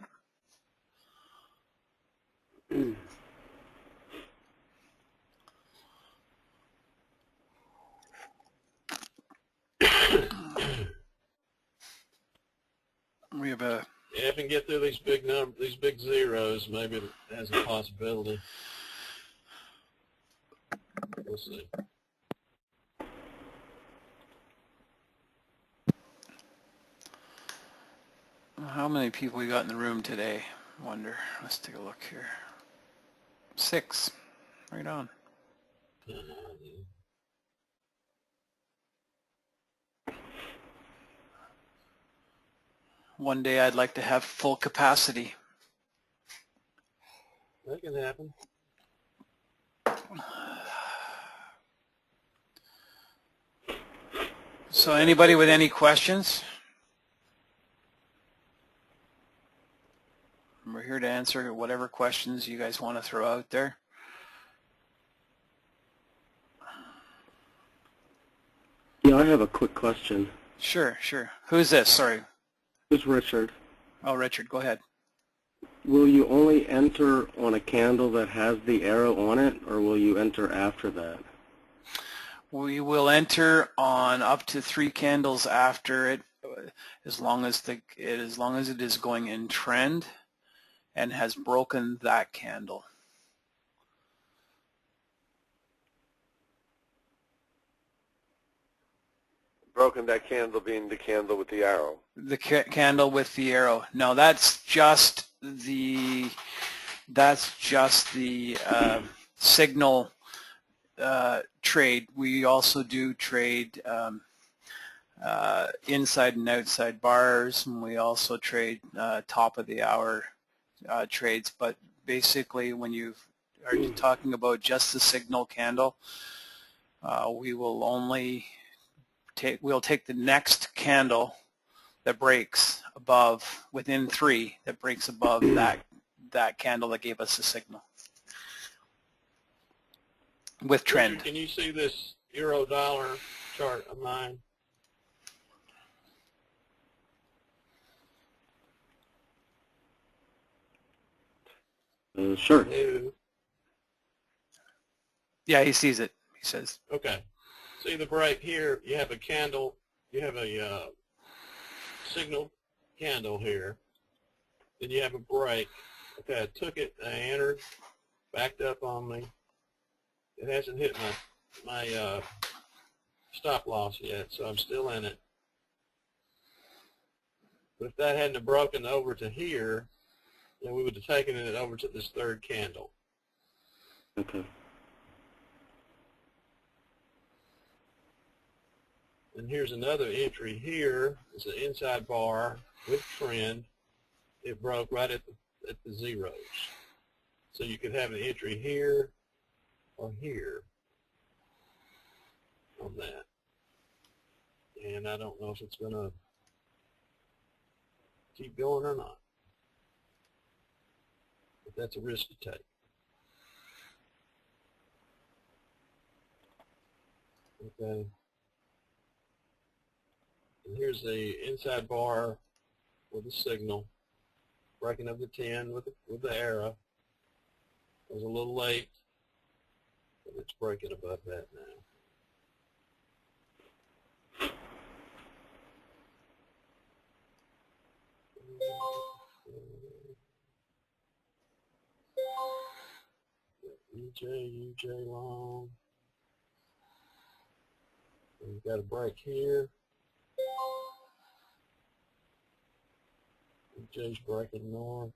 We have a Yeah, if we can get through these big zeros, maybe it has a possibility. We'll see. how many people we got in the room today? I wonder. Let's take a look here. 6. Right on. one day I'd like to have full capacity. That can happen. So anybody with any questions? We're here to answer whatever questions you guys want to throw out there. Yeah, I have a quick question. Sure, sure. Who's this? Sorry. This is Richard. Oh, Richard, go ahead. Will you only enter on a candle that has the arrow on it, or will you enter after that? We will enter on up to 3 candles after it, as long as it is going in trend and has broken that candle. Broken, that candle being the candle with the arrow. The candle with the arrow. No, that's just the signal trade. We also do trade inside and outside bars, and we also trade top of the hour trades. But basically, when you are talking about just the signal candle, we will only we'll take the next candle that breaks above, within 3, that breaks above that candle that gave us the signal with trend. Richard, can you see this euro-dollar chart of mine? Sure. No. Yeah, he sees it, he says. Okay. See the break here, you have a candle, you have a signal candle here, then you have a break. Okay, I took it, I entered, backed up on me. It hasn't hit my stop loss yet, so I'm still in it. But if that hadn't have broken over to here, then we would have taken it over to this 3rd candle. Okay. And here's another entry here. It's an inside bar with trend. It broke right at the zeros. So you could have an entry here or here on that. And I don't know if it's going to keep going or not. But that's a risk to take. Okay. And here's the inside bar with the signal, breaking of the 10 with the arrow. It was a little late, but it's breaking above that now. UJ long. And we've got a break here. UJ's breaking north.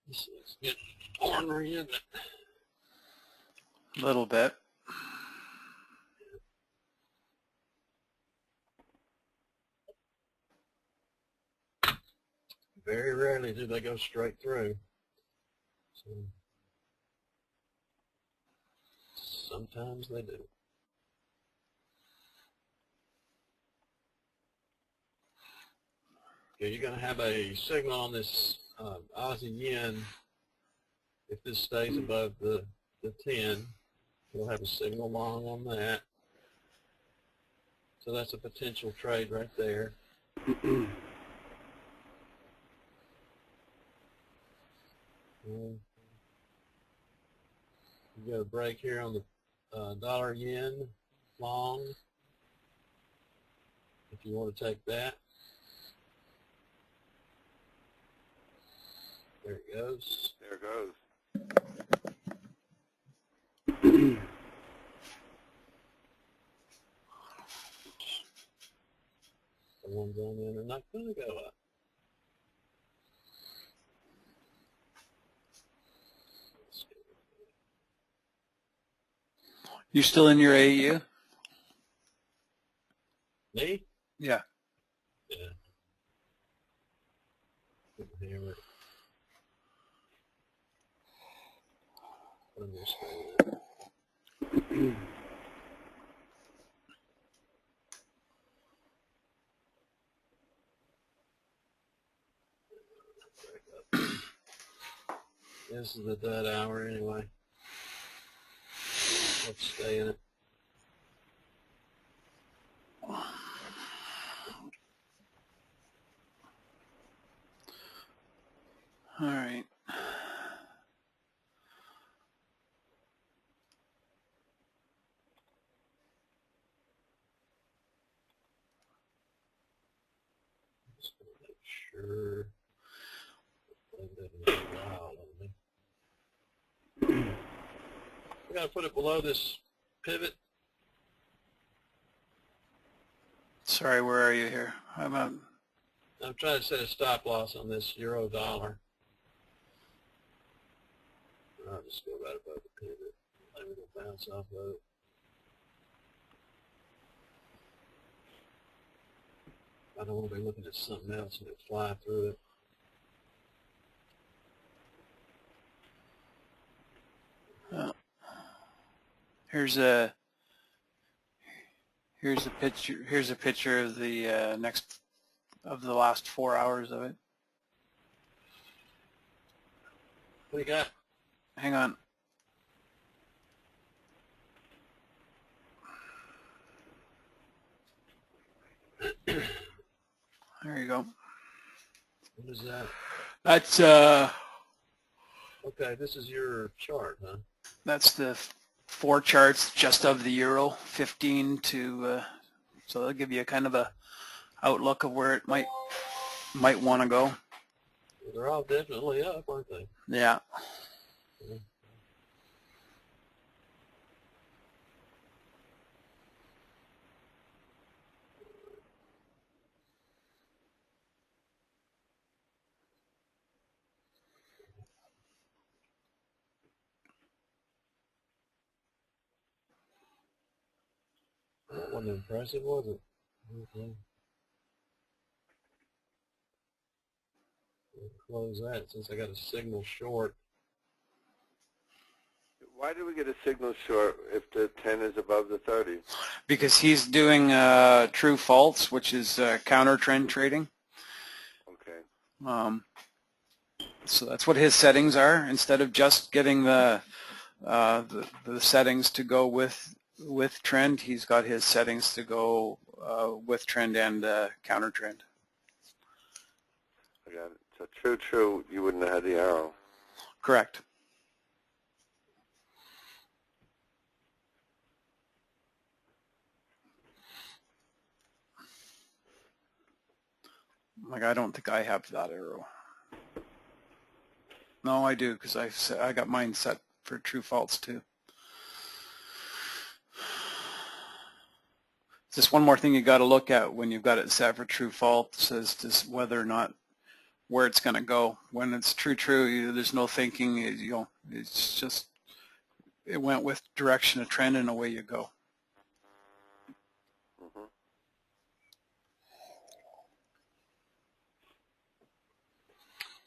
This is getting ornery, isn't it? A little bit. Very rarely do they go straight through. So sometimes they do. Okay, you're going to have a signal on this Aussie yen. If this stays above the 10, you'll have a signal long on that. So that's a potential trade right there. You got a break here on the dollar yen long. If you want to take that. There it goes. There it goes. The ones on in are not going to go up. You still in your AU? Me? Yeah. Yeah. Hammer. Understand. This is the dead hour anyway. Let's stay in it. All right. Just gonna make sure that doesn't get loud on me. We gotta put it below this pivot. Sorry, where are you here? I'm trying to set a stop loss on this euro dollar. I'll just go right above the pivot. Maybe it'll bounce off of it. I don't want to be looking at something else and it fly through it. here's a picture. Here's a picture of the the last 4 hours of it. What do you got? Hang on. There you go. What is that? That's Okay, this is your chart, huh? that's the 4 charts just of the euro, 15 to so they'll give you a kind of a outlook of where it might want to go. They're all definitely up, aren't they? Yeah. Yeah. That wasn't impressive, was it? Okay. We'll close that since I got a signal short. Why do we get a signal short if the 10 is above the 30? Because he's doing true false, which is counter trend trading. Okay. So that's what his settings are. Instead of just getting the settings to go with trend, he's got his settings to go with trend and counter trend. I got it. So true, you wouldn't have had the arrow. Correct. Like, I don't think I have that arrow. No, I do, because I got mine set for true false too. Just one more thing you got to look at when you've got it set for true false is just whether or not where it's going to go. When it's true, there's no thinking. It's just it went with direction of trend and away you go.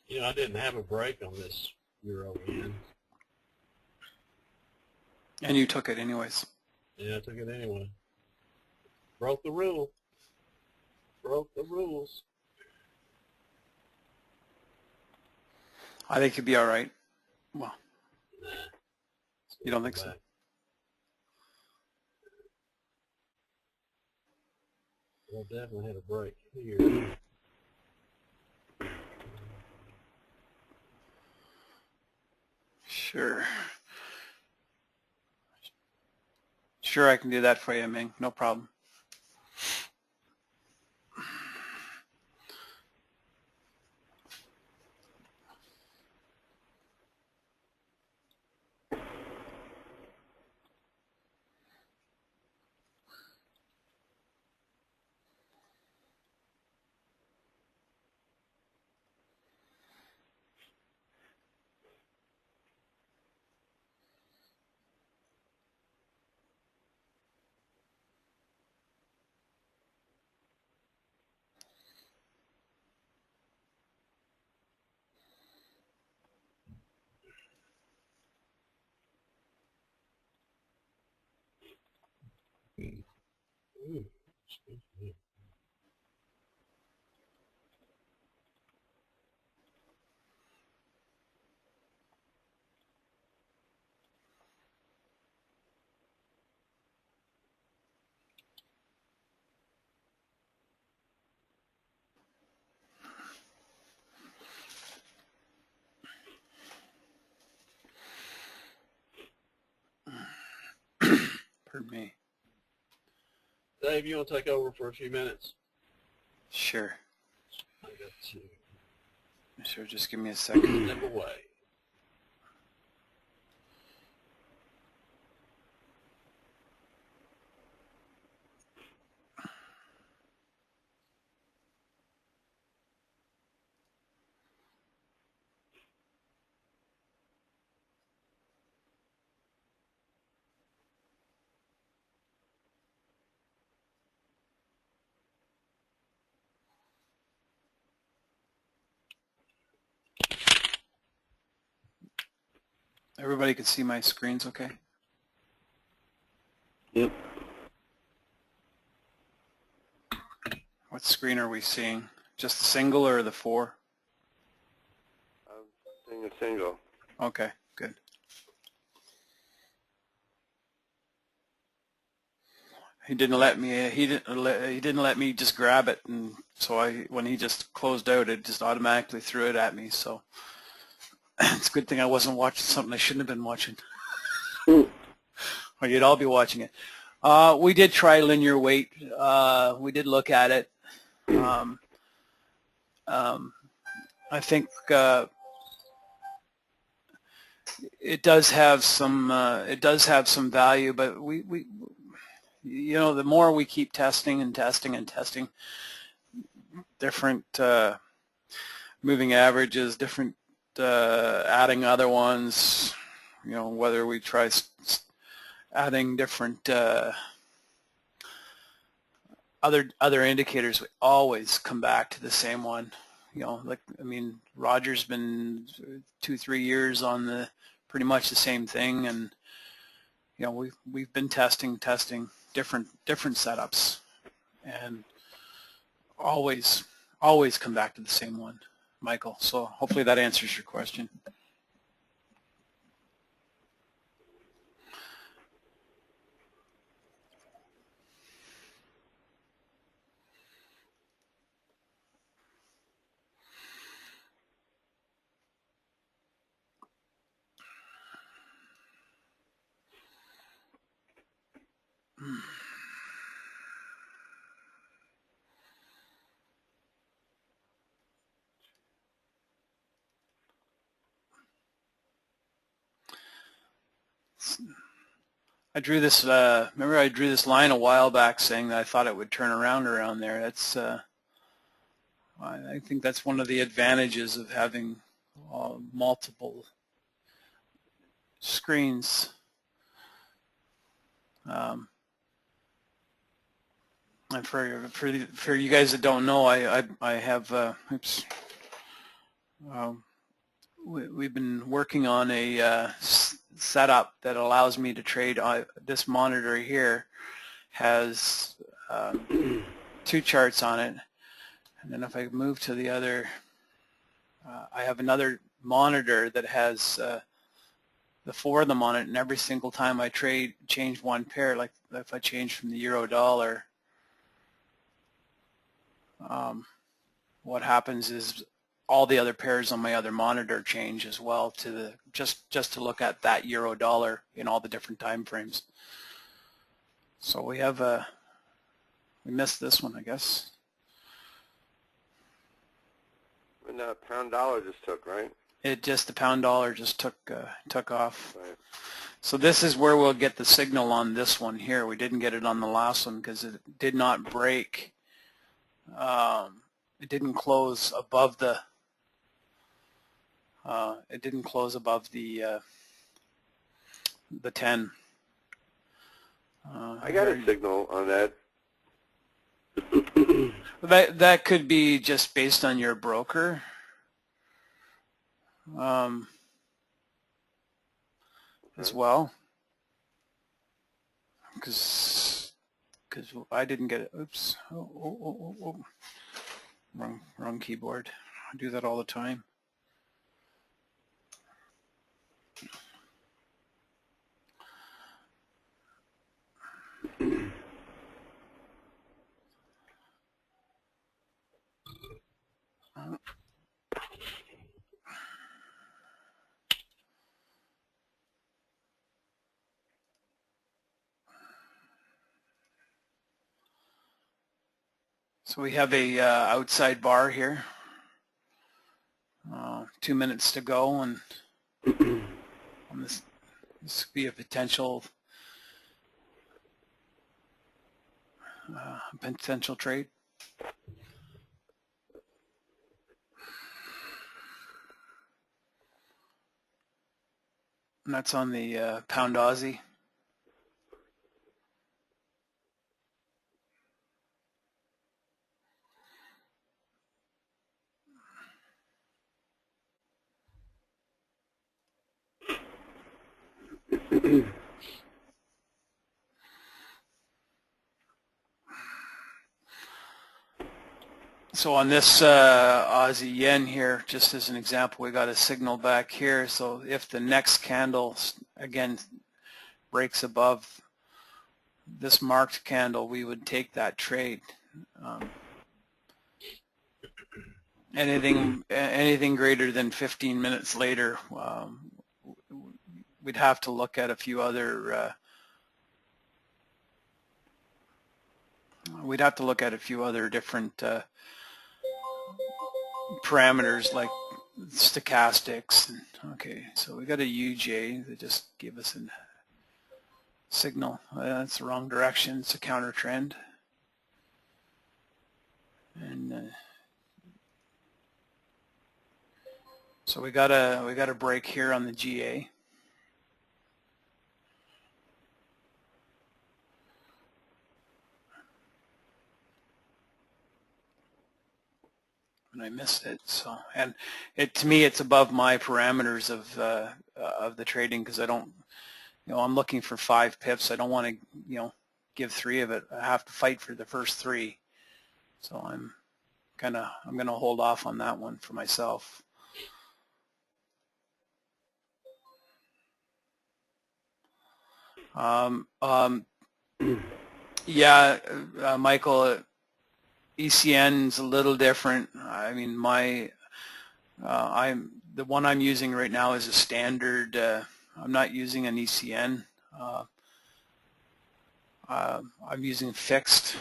You know, I didn't have a brake on this Euro N. And you took it anyways. Yeah, I took it anyway. Broke the rule. Broke the rules. I think you'd be all right. Well, Nah. you don't think so? Well, definitely had a break here. Sure. Sure, I can do that for you, Ming. No problem. Ooh, excuse me. Pardon me. Dave, you want to take over for a few minutes? Sure. I got to Sure, just give me a second. step away. Everybody can see my screens okay? Yep. What screen are we seeing? Just the single or the 4? I'm seeing a single. Okay, good. He didn't let me. He didn't let me just grab it, and so when he just closed out, it just automatically threw it at me. So it's a good thing I wasn't watching something I shouldn't have been watching, or you'd all be watching it. We did try linear weight. We did look at it. I think it does have some value, but we you know, the more we keep testing and testing and testing different moving averages, different adding other ones, you know, whether we try adding different other indicators, we always come back to the same one. You know, like, I mean, Roger's been 2-3 years on the pretty much the same thing, and you know, we've been testing different setups, and always come back to the same one, Michael. So hopefully that answers your question. I drew this. Remember, I drew this line a while back saying that I thought it would turn around there. That's. I think that's one of the advantages of having multiple screens. And for you guys that don't know, I have. Oops. we've been working on a setup that allows me to trade. This monitor here has 2 charts on it, and then if I move to the other, I have another monitor that has the 4 of them on it, and every single time I change one pair, like if I change from the euro dollar, what happens is all the other pairs on my other monitor change as well to the just to look at that euro dollar in all the different time frames. So we have we missed this one, I guess. And pound dollar just took, right? The pound dollar just took off. Right. So this is where we'll get the signal on this one here. We didn't get it on the last one because it did not break. It didn't close above the. It didn't close above the 10. I got a signal on that. That could be just based on your broker. As well, because I didn't get it. Oops. Oh. Wrong keyboard. I do that all the time. So we have a outside bar here. 2 minutes to go, and on this could be a potential trade. And that's on the pound Aussie. So on this Aussie yen here, just as an example, we got a signal back here. So if the next candle again breaks above this marked candle, we would take that trade. Anything greater than 15 minutes later, we'd have to look at a few other different parameters like stochastics. Okay, so we got a UJ that just gave us a signal. That's the wrong direction. It's a counter trend, and so we got a break here on the GA. And I missed it. So, and to me, it's above my parameters of the trading, because I don't, I'm looking for 5 pips. I don't want to, give 3 of it. I have to fight for the first 3. So I'm going to hold off on that one for myself. Yeah, Michael. ECN's a little different. I mean, the one I'm using right now is a standard. I'm not using an ECN. I'm using fixed.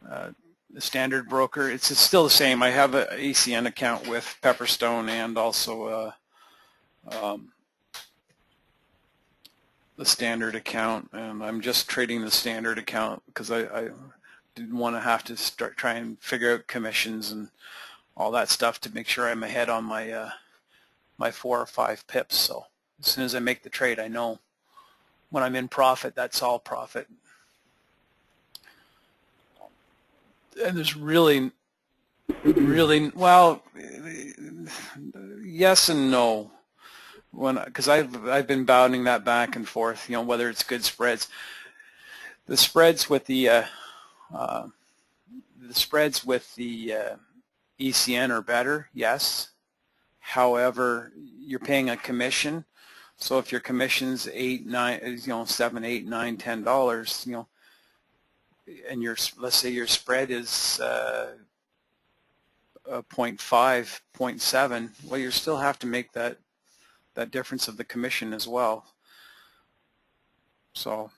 The standard broker. It's still the same. I have an ECN account with Pepperstone and also the standard account, and I'm just trading the standard account because I didn't want to have to try and figure out commissions and all that stuff to make sure I'm ahead on my my 4 or 5 pips. So as soon as I make the trade, I know when I'm in profit, that's all profit. And there's really Really, well, yes and no. Because I've been bounding that back and forth, whether it's good spreads. The spreads with the ECN are better, yes. However, you're paying a commission, so if your commission's $8, $9, $7, $8, $9, $10, and let's say your spread is 0.5, 0.7, well, you still have to make that difference of the commission as well. So.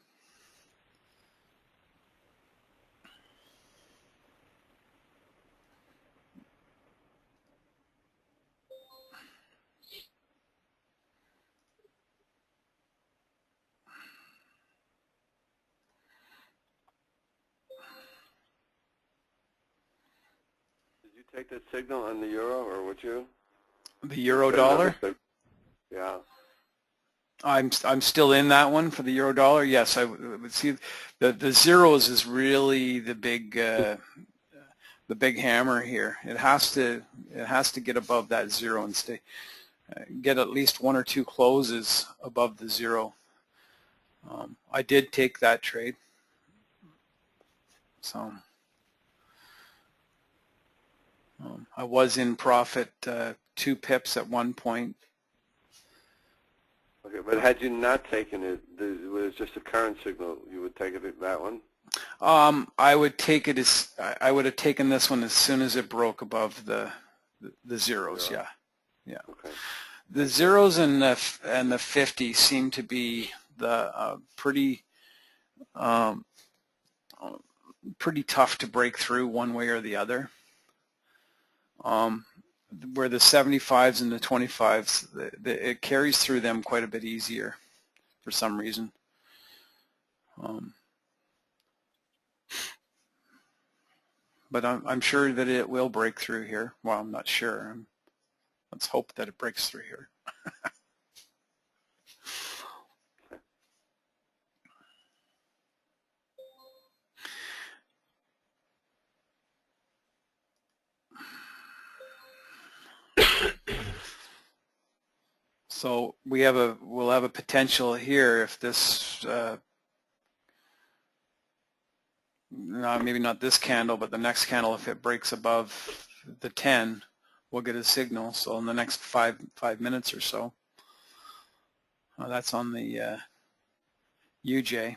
Did you take that signal on the euro, or would you? The euro dollar? Yeah. I'm still in that one for the euro dollar. Yes, I would see the zeros is really the big hammer here. It has to get above that zero and stay get at least one or two closes above the zero. I did take that trade, so I was in profit 2 pips at one point. Okay, but had you not taken it, it was just a current signal, you would take it that one? I would take it as I would have taken this one as soon as it broke above the zeros. Zero. Yeah. Okay. The zeros and the 50 seem to be the pretty tough to break through one way or the other. Where the 75s and the 25s, it carries through them quite a bit easier for some reason. But I'm sure that it will break through here. Well, I'm not sure. Let's hope that it breaks through here. So we'll have a potential here if this no, maybe not this candle, but the next candle, if it breaks above the 10, we'll get a signal. So in the next five minutes or so, that's on the UJ.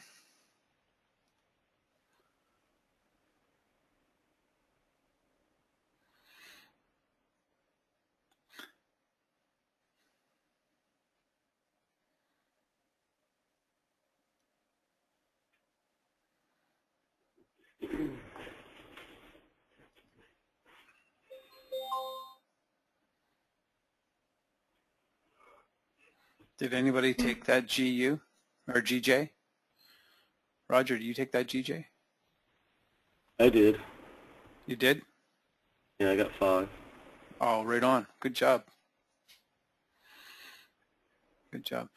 Did anybody take that GU or GJ? Roger, did you take that GJ? I did. You did? Yeah, I got 5. Oh, right on. Good job. Good job.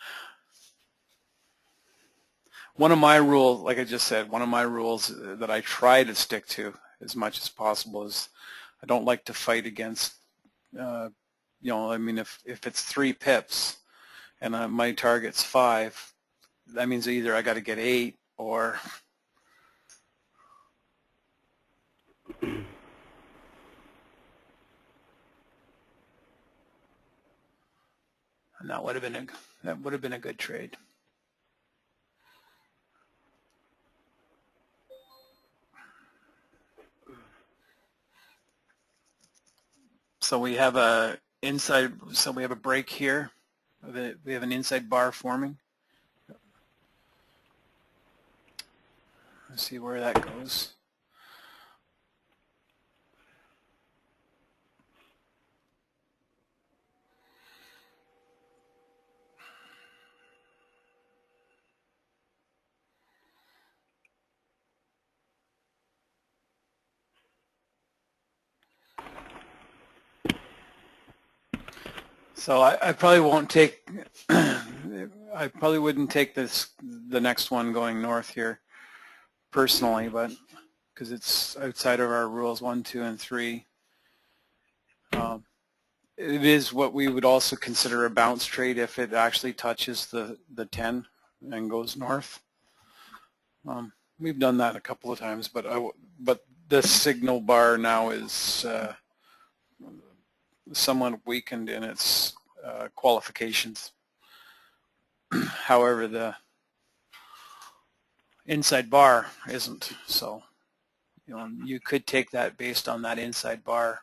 One of my rules, like I just said, one of my rules that I try to stick to as much as possible is I don't like to fight against, I mean, if it's 3 pips and my target's 5, that means either I got to get 8 or and that would have been a good trade. So we have a break here. We have an inside bar forming. Let's see where that goes. So I probably won't take, I probably wouldn't take the next one going north here personally, but because it's outside of our rules 1, 2, and 3. It is what we would also consider a bounce trade if it actually touches the 10 and goes north. We've done that a couple of times, but this signal bar now is somewhat weakened in its qualifications. However, the inside bar isn't, so you could take that based on that inside bar.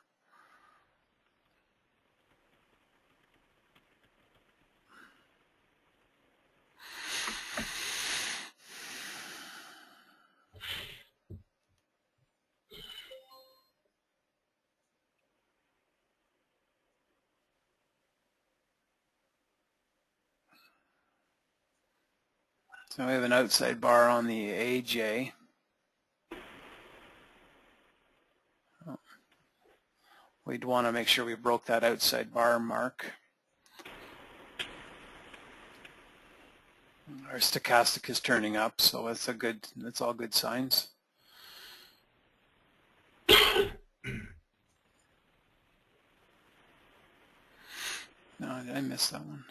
So we have an outside bar on the AJ. We'd want to make sure we broke that outside bar mark. Our stochastic is turning up, so that's all good signs. No, did I miss that one?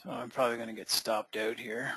So I'm probably going to get stopped out here.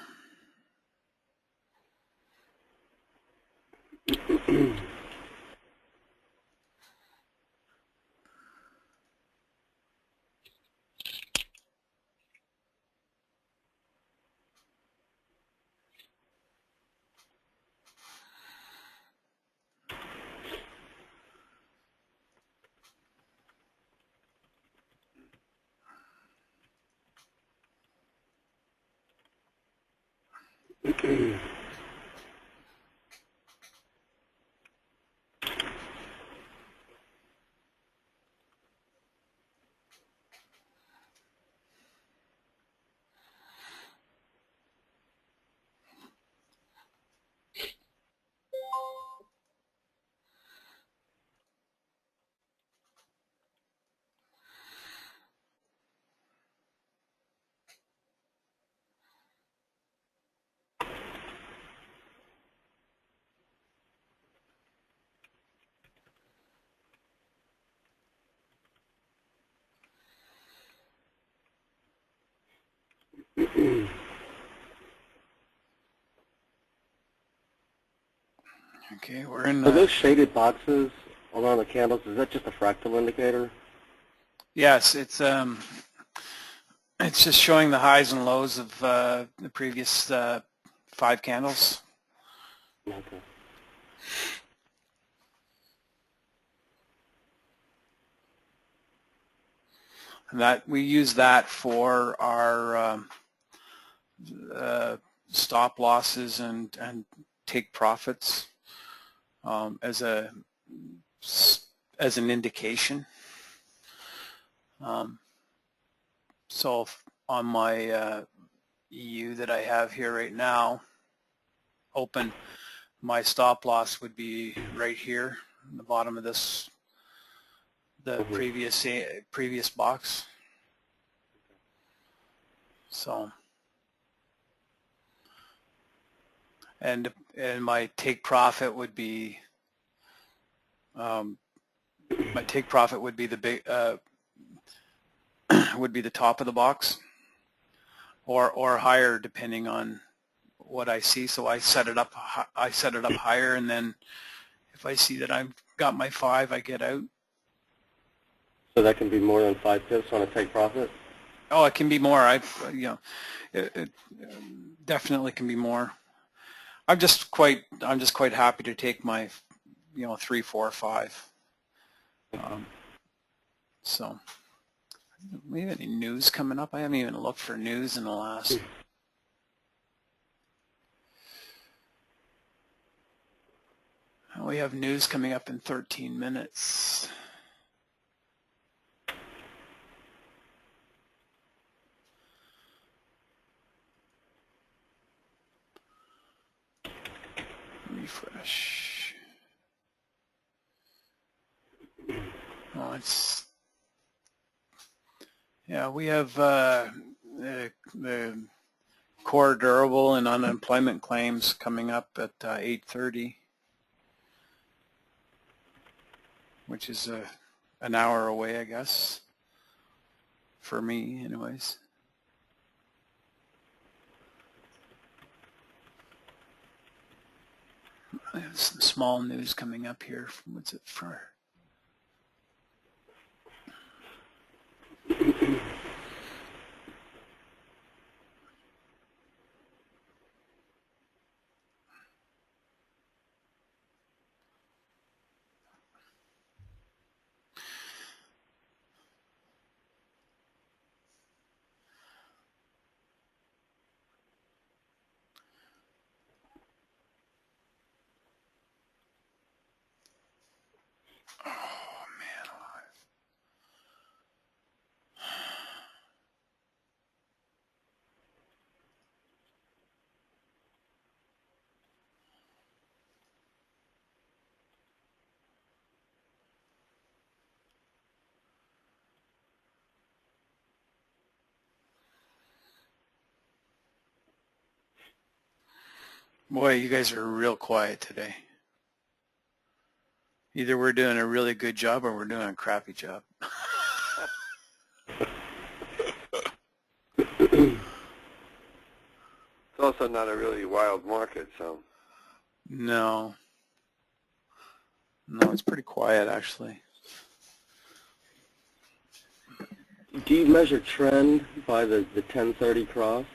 Okay, we're in Are those shaded boxes along the candles, is that just a fractal indicator? yes, it's just showing the highs and lows of the previous 5 candles. Okay. And that we use that for our stop losses and take profits as an indication. So on my EU that I have here right now, open, my stop loss would be right here, in the bottom of this, the previous box. So, and my take profit would be the big would be the top of the box, or higher depending on what I see. So I set it up higher, and then If I see that I've got my 5, I get out. So that can be more than 5 pips on a take profit? Oh, it can be more. It definitely can be more. I'm just quite happy to take my, 3, 4, 5. So, we have any news coming up? I haven't even looked for news in the last. We have news coming up in 13 minutes. Refresh. Oh, we have the core durable and unemployment claims coming up at 8:30, which is an hour away, I guess, for me anyways. I have some small news coming up here. What's it for? Boy, you guys are real quiet today. Either we're doing a really good job or we're doing a crappy job. It's also not a really wild market, so. No. No, it's pretty quiet actually. Do you measure trend by the 1030 cross?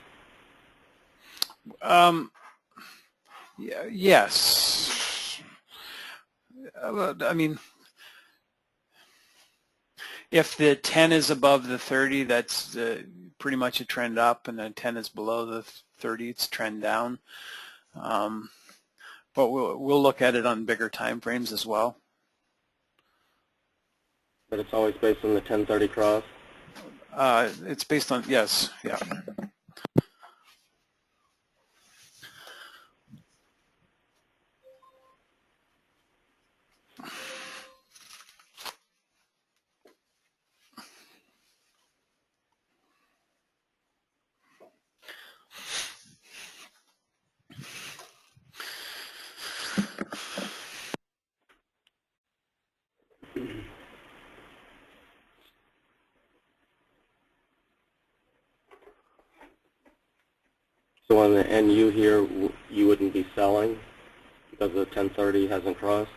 Yes. I mean, if the 10 is above the 30, that's pretty much a trend up, and the 10 is below the 30, it's trend down. But we'll look at it on bigger time frames as well. But it's always based on the 1030 cross? It's based on, yes, yeah. So on the NU here, you wouldn't be selling because the 1030 hasn't crossed?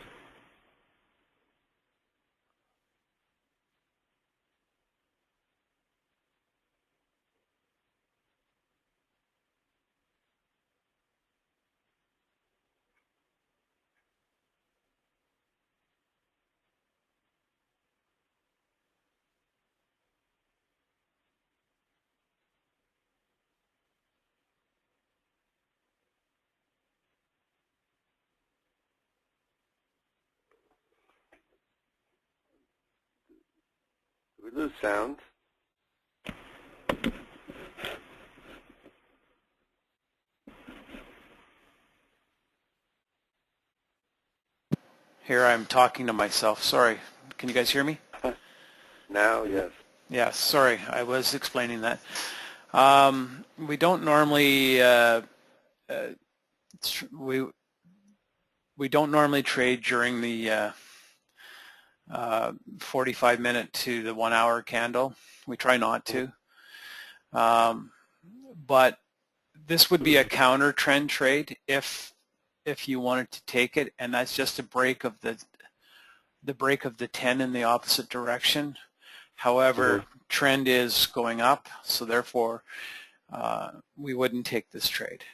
Did we lose sound? Here I'm talking to myself. Sorry. Can you guys hear me? Now, yes. Yeah, sorry. I was explaining that. We don't normally we don't normally trade during the 45-minute to the 1 hour candle. We try not to. But this would be a counter trend trade if if you wanted to take it, and that's just a break of the break of the 10 in the opposite direction. However, trend is going up, so therefore we wouldn't take this trade.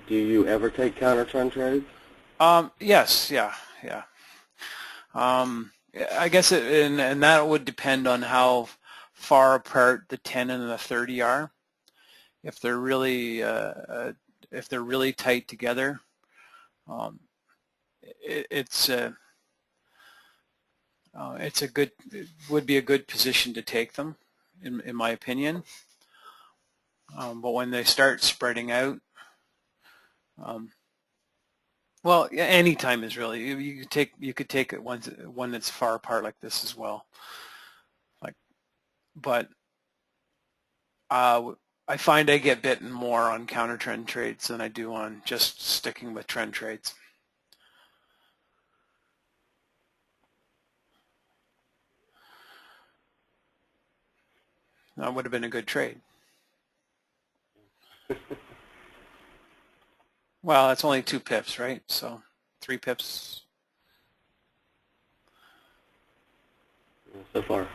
Do you ever take counter trend trades? Yes, yeah. I guess and that would depend on how far apart the 10 and the 30 are. If they're really tight together, it would be a good position to take them, in my opinion. But when they start spreading out, well, any time is really, you could take it one that's far apart like this as well. But I find I get bitten more on counter trend trades than I do on just sticking with trend trades. That would have been a good trade. Well, it's only 2 pips, right? So 3 pips. So far.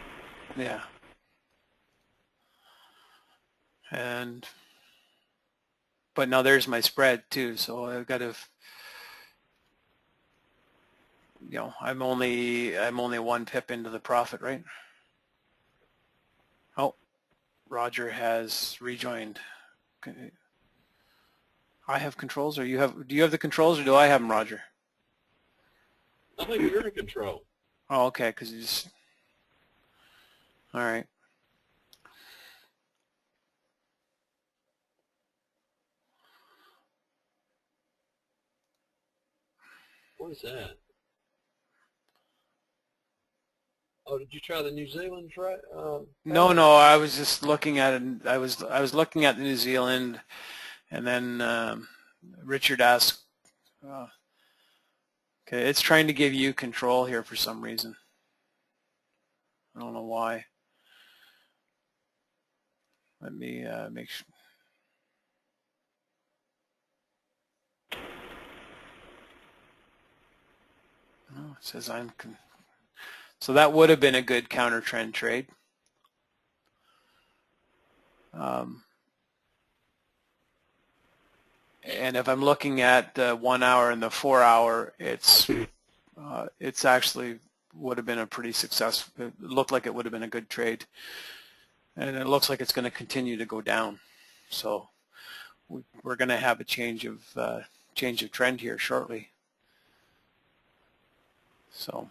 Yeah. But now there's my spread too, so I've got to, I'm only 1 pip into the profit, right? Oh, Roger has rejoined. Okay. I have controls, or do you have the controls, or do I have them, Roger? I think you're in control. Oh, okay, because you just, all right. What is that? Oh, did you try the New Zealand try? No, I was just looking at it. I was looking at the New Zealand, and then Richard asked, okay, it's trying to give you control here for some reason. I don't know why. Let me make sure. Oh, it says so that would have been a good counter trend trade. And if I'm looking at the 1 hour and the 4 hour, it's actually would have been a pretty successful. It looked like it would have been a good trade, and it looks like it's going to continue to go down. So we're going to have a change of trend here shortly. So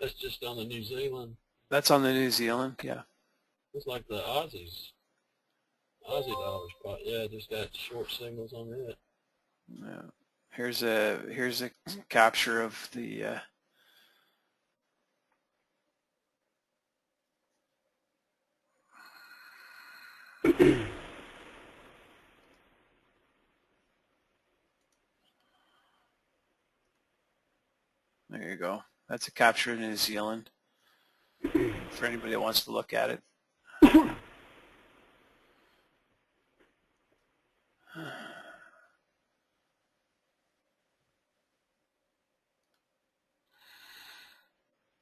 That's just on the New Zealand. that's on the New Zealand, yeah. It's like the Aussie dollar spot. Yeah, just got short signals on it. Yeah. Here's a capture of the there you go. That's a capture of New Zealand for anybody that wants to look at it.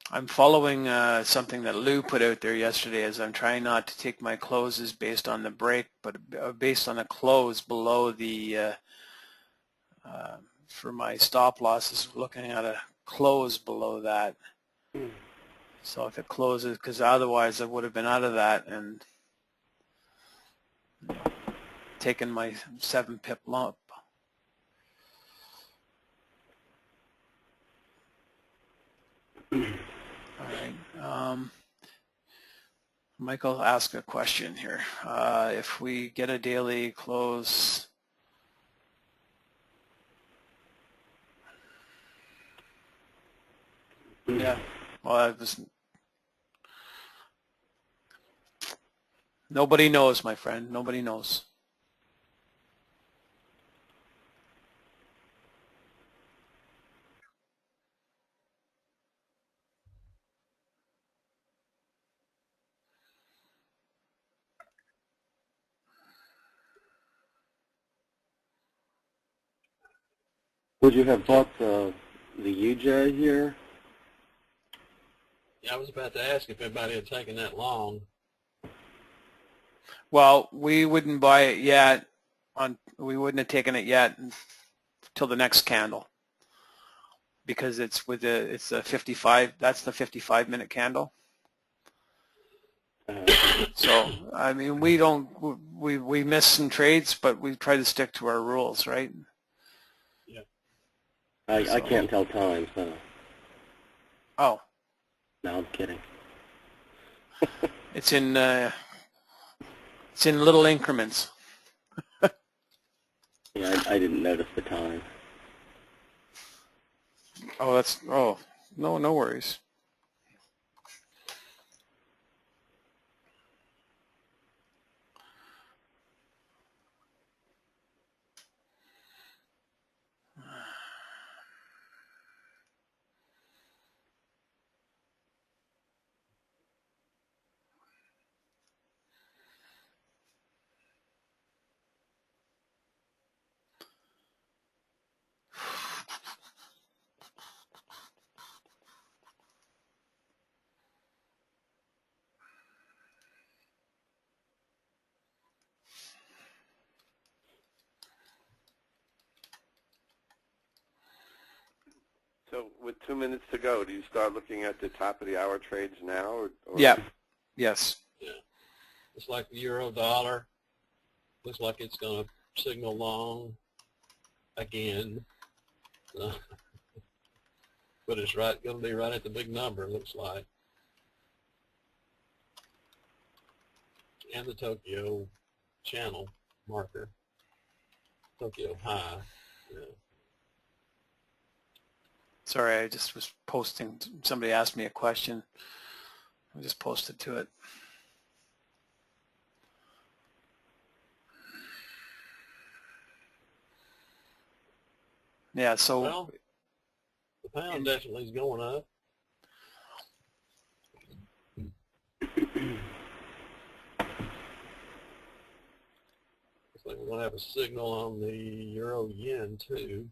I'm following something that Lou put out there yesterday, as I'm trying not to take my closes based on the break, but based on a close below the, for my stop losses, looking at a close below that. So if it closes, because otherwise I would have been out of that and taken my 7 pip lump. All right. Michael asked a question here. If we get a daily close, yeah. Well, nobody knows, my friend. Nobody knows. Would you have bought the UJ here? Yeah, I was about to ask if everybody had taken that long. Well, we wouldn't buy it yet. We wouldn't have taken it yet until the next candle, because it's a 55. That's the 55-minute candle. So I mean, we miss some trades, but we try to stick to our rules, right? I can't tell time, so Oh, no, I'm kidding. it's in little increments. Yeah, I didn't notice the time. Oh, no worries. So with 2 minutes to go, do you start looking at the top of the hour trades now? Or Yeah. Yes. Yeah. It's like the euro dollar. Looks like it's going to signal long again. But it's going to be right at the big number, it looks like. And the Tokyo channel marker. Tokyo high. Yeah. Sorry, I just was posting. Somebody asked me a question. I just posted to it. Yeah, so Well, the pound definitely is going up. Looks like we're going to have a signal on the euro yen too.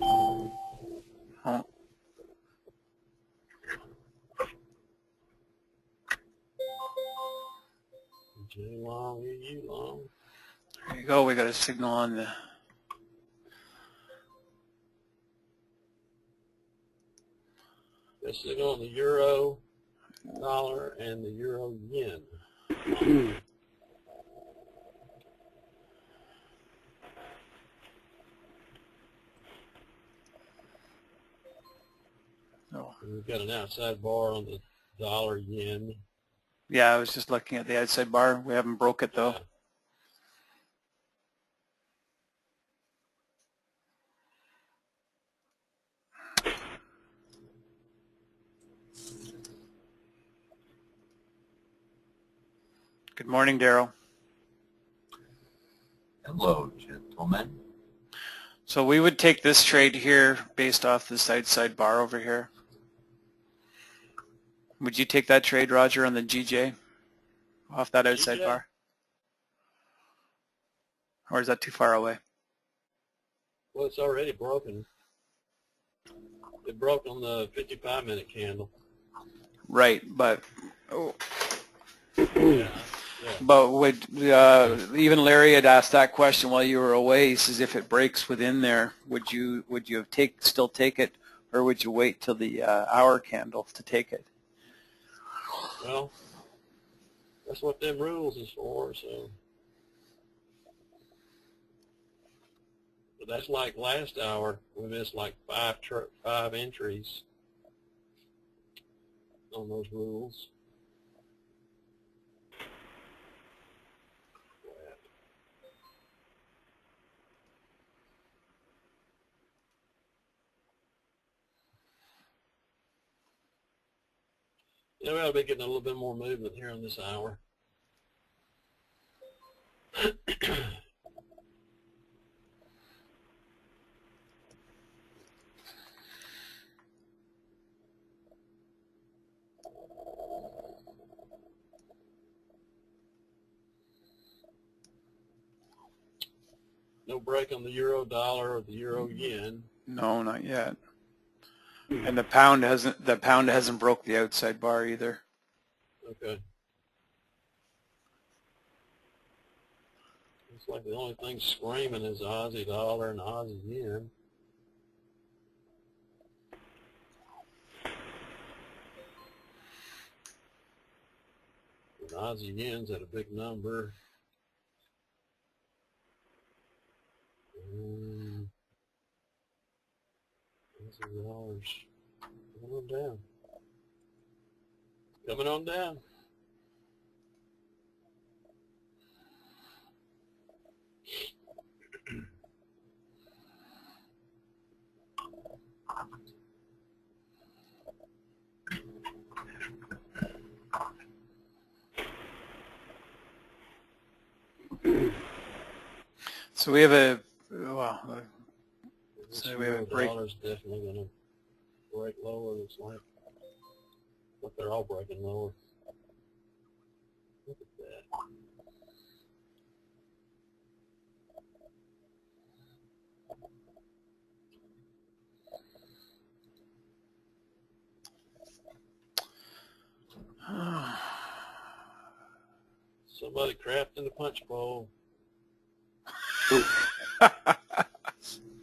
oh, J long, EU long. there you go. We got a signal on the. A signal on the euro dollar and the euro yen. Oh. And we've got an outside bar on the dollar yen. Yeah, I was just looking at the outside bar. We haven't broke it though. Good morning, Daryl. Hello, gentlemen. So we would take this trade here based off this outside bar over here. Would you take that trade, Roger, on the GJ off that outside GJ? bar? Or is that too far away? Well, it's already broken. It broke on the 55-minute candle. Right, but Yeah. but would even Larry had asked that question while you were away. He says if it breaks within there, would you have still take it, or would you wait till the hour candle to take it? Well, that's what them rules is for, so. But that's like last hour. We missed like five entries on those rules. Yeah, we ought to be getting a little bit more movement here in this hour. No break on the euro dollar or the euro yen. No, not yet. And the pound hasn't broke the outside bar either. Okay. Looks like the only thing screaming is Aussie dollar and Aussie yen. And Aussie yen's at a big number. Aussie dollars coming on down. Coming on down. So we have a, well, This so we have a euro break. dollar's definitely going to break lower, looks like. But they're all breaking lower. Look at that. Somebody crapped in the punch bowl.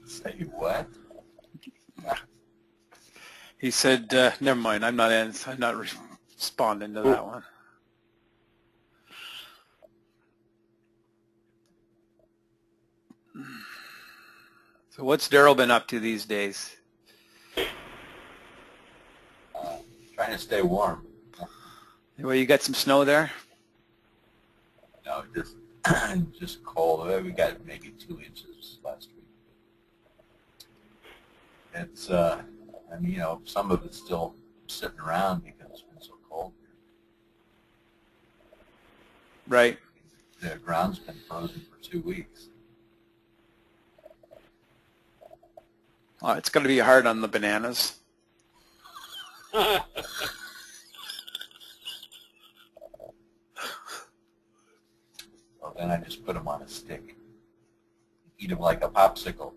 Say what? He said, never mind, I'm not responding to that one. So what's Daryl been up to these days? Trying to stay warm. Well, you got some snow there? No, just just cold. We got maybe 2 inches last week. It's I mean, some of it's still sitting around because it's been so cold here. Right. The ground's been frozen for 2 weeks. It's going to be hard on the bananas. Well, then I just put them on a stick. Eat them like a popsicle.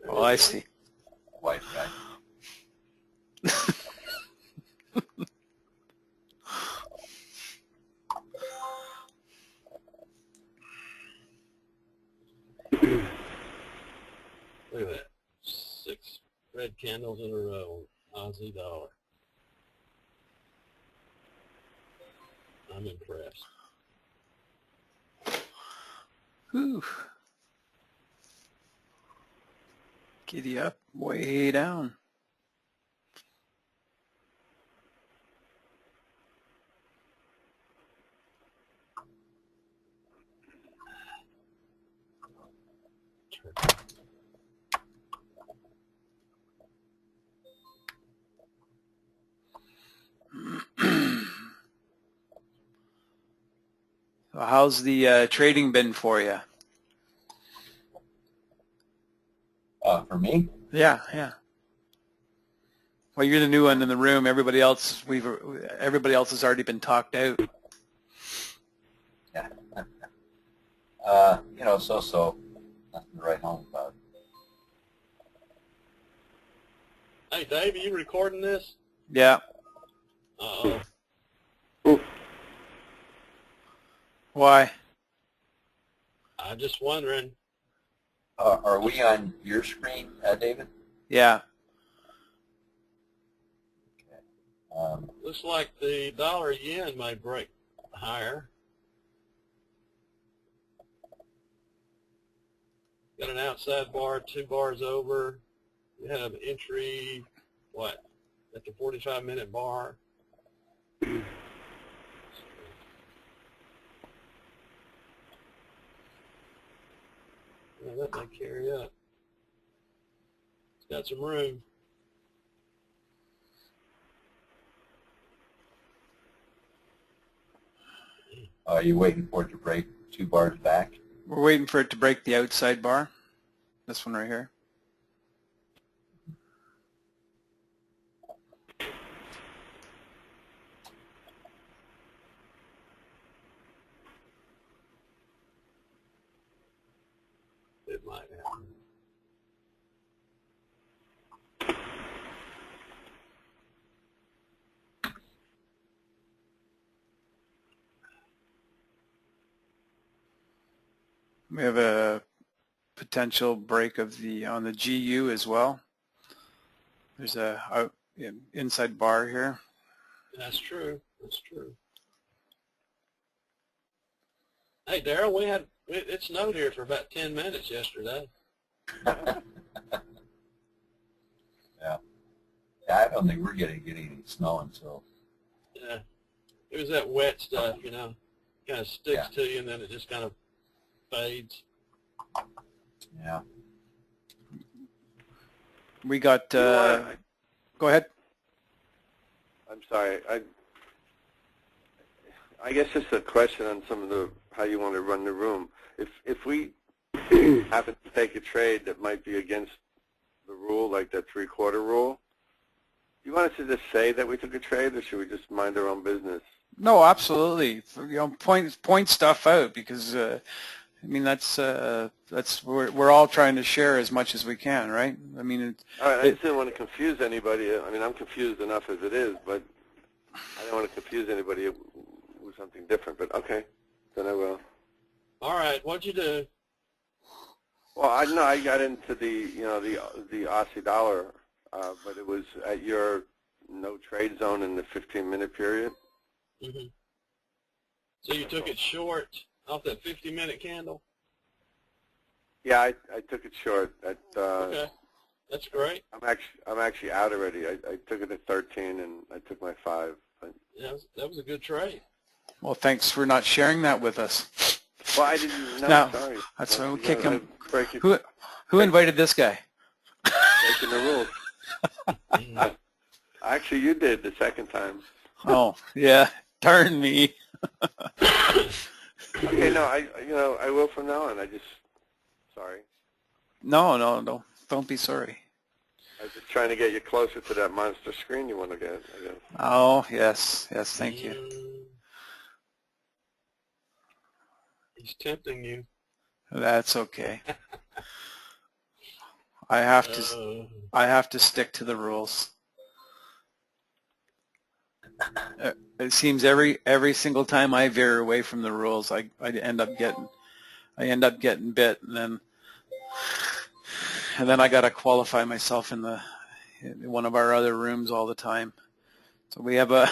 Oh, I see. White guy. Look at that. 6 red candles in a row. Aussie dollar. I'm impressed. Whew. Giddy up, way down. So how's the trading been for you? For me? Yeah, yeah. Well, you're the new one in the room. Everybody else has already been talked out. Yeah. So. Nothing to write home about. Hey, Dave, are you recording this? Yeah. Uh-oh. Why? I'm just wondering. Are we on your screen, David? Yeah. Looks like the dollar yen may break higher. Got an outside bar 2 bars over. You have entry, what, at the 45-minute bar. Yeah, that may carry up. It's got some room. Are you waiting for it to break 2 bars back? We're waiting for it to break the outside bar. This one right here. It might happen. We have a potential break of on the GU as well. There's a inside bar here. That's true. That's true. Hey, Daryl, it snowed here for about 10 minutes yesterday. Yeah. I don't think we're getting any snow until. Yeah. It was that wet stuff, you know, kind of sticks Yeah. to you and then it just kind of fades. Yeah. We got, You know what? go ahead. I'm sorry. I guess just a question on some of how you want to run the room. If we happen to take a trade that might be against the rule, like that 3/4 rule, you want us to just say that we took a trade, or should we just mind our own business? No, absolutely. Point stuff out, because I mean that's we're all trying to share as much as we can, right? I mean, All right, I just didn't want to confuse anybody. I mean, I'm confused enough as it is, but I don't want to confuse anybody with something different. But okay, then I will. All right, what'd you do? Well, I know I got into the the Aussie dollar, but it was at your no trade zone in the 15-minute period. Mm-hmm. So you took it short off that 50-minute candle? Yeah, I took it short. Okay, that's great. I'm actually out already. I took it at 13 and I took my 5. But, Yeah, that was a good trade. well, thanks for not sharing that with us. well, I didn't. No, No, sorry. that's why we'll You kick know, him. breaking Who invited this guy? the rules. Actually, you did the second time. Oh, yeah. Darn me. Okay, no, I will from now on. Sorry. No. Don't be sorry. I was just trying to get you closer to that monster screen you want to get, I guess. Oh, yes. Thank you. He's tempting you. That's okay. I have to stick to the rules. It seems every single time I veer away from the rules, I end up getting bit, and then I got to qualify myself in one of our other rooms all the time. So we have a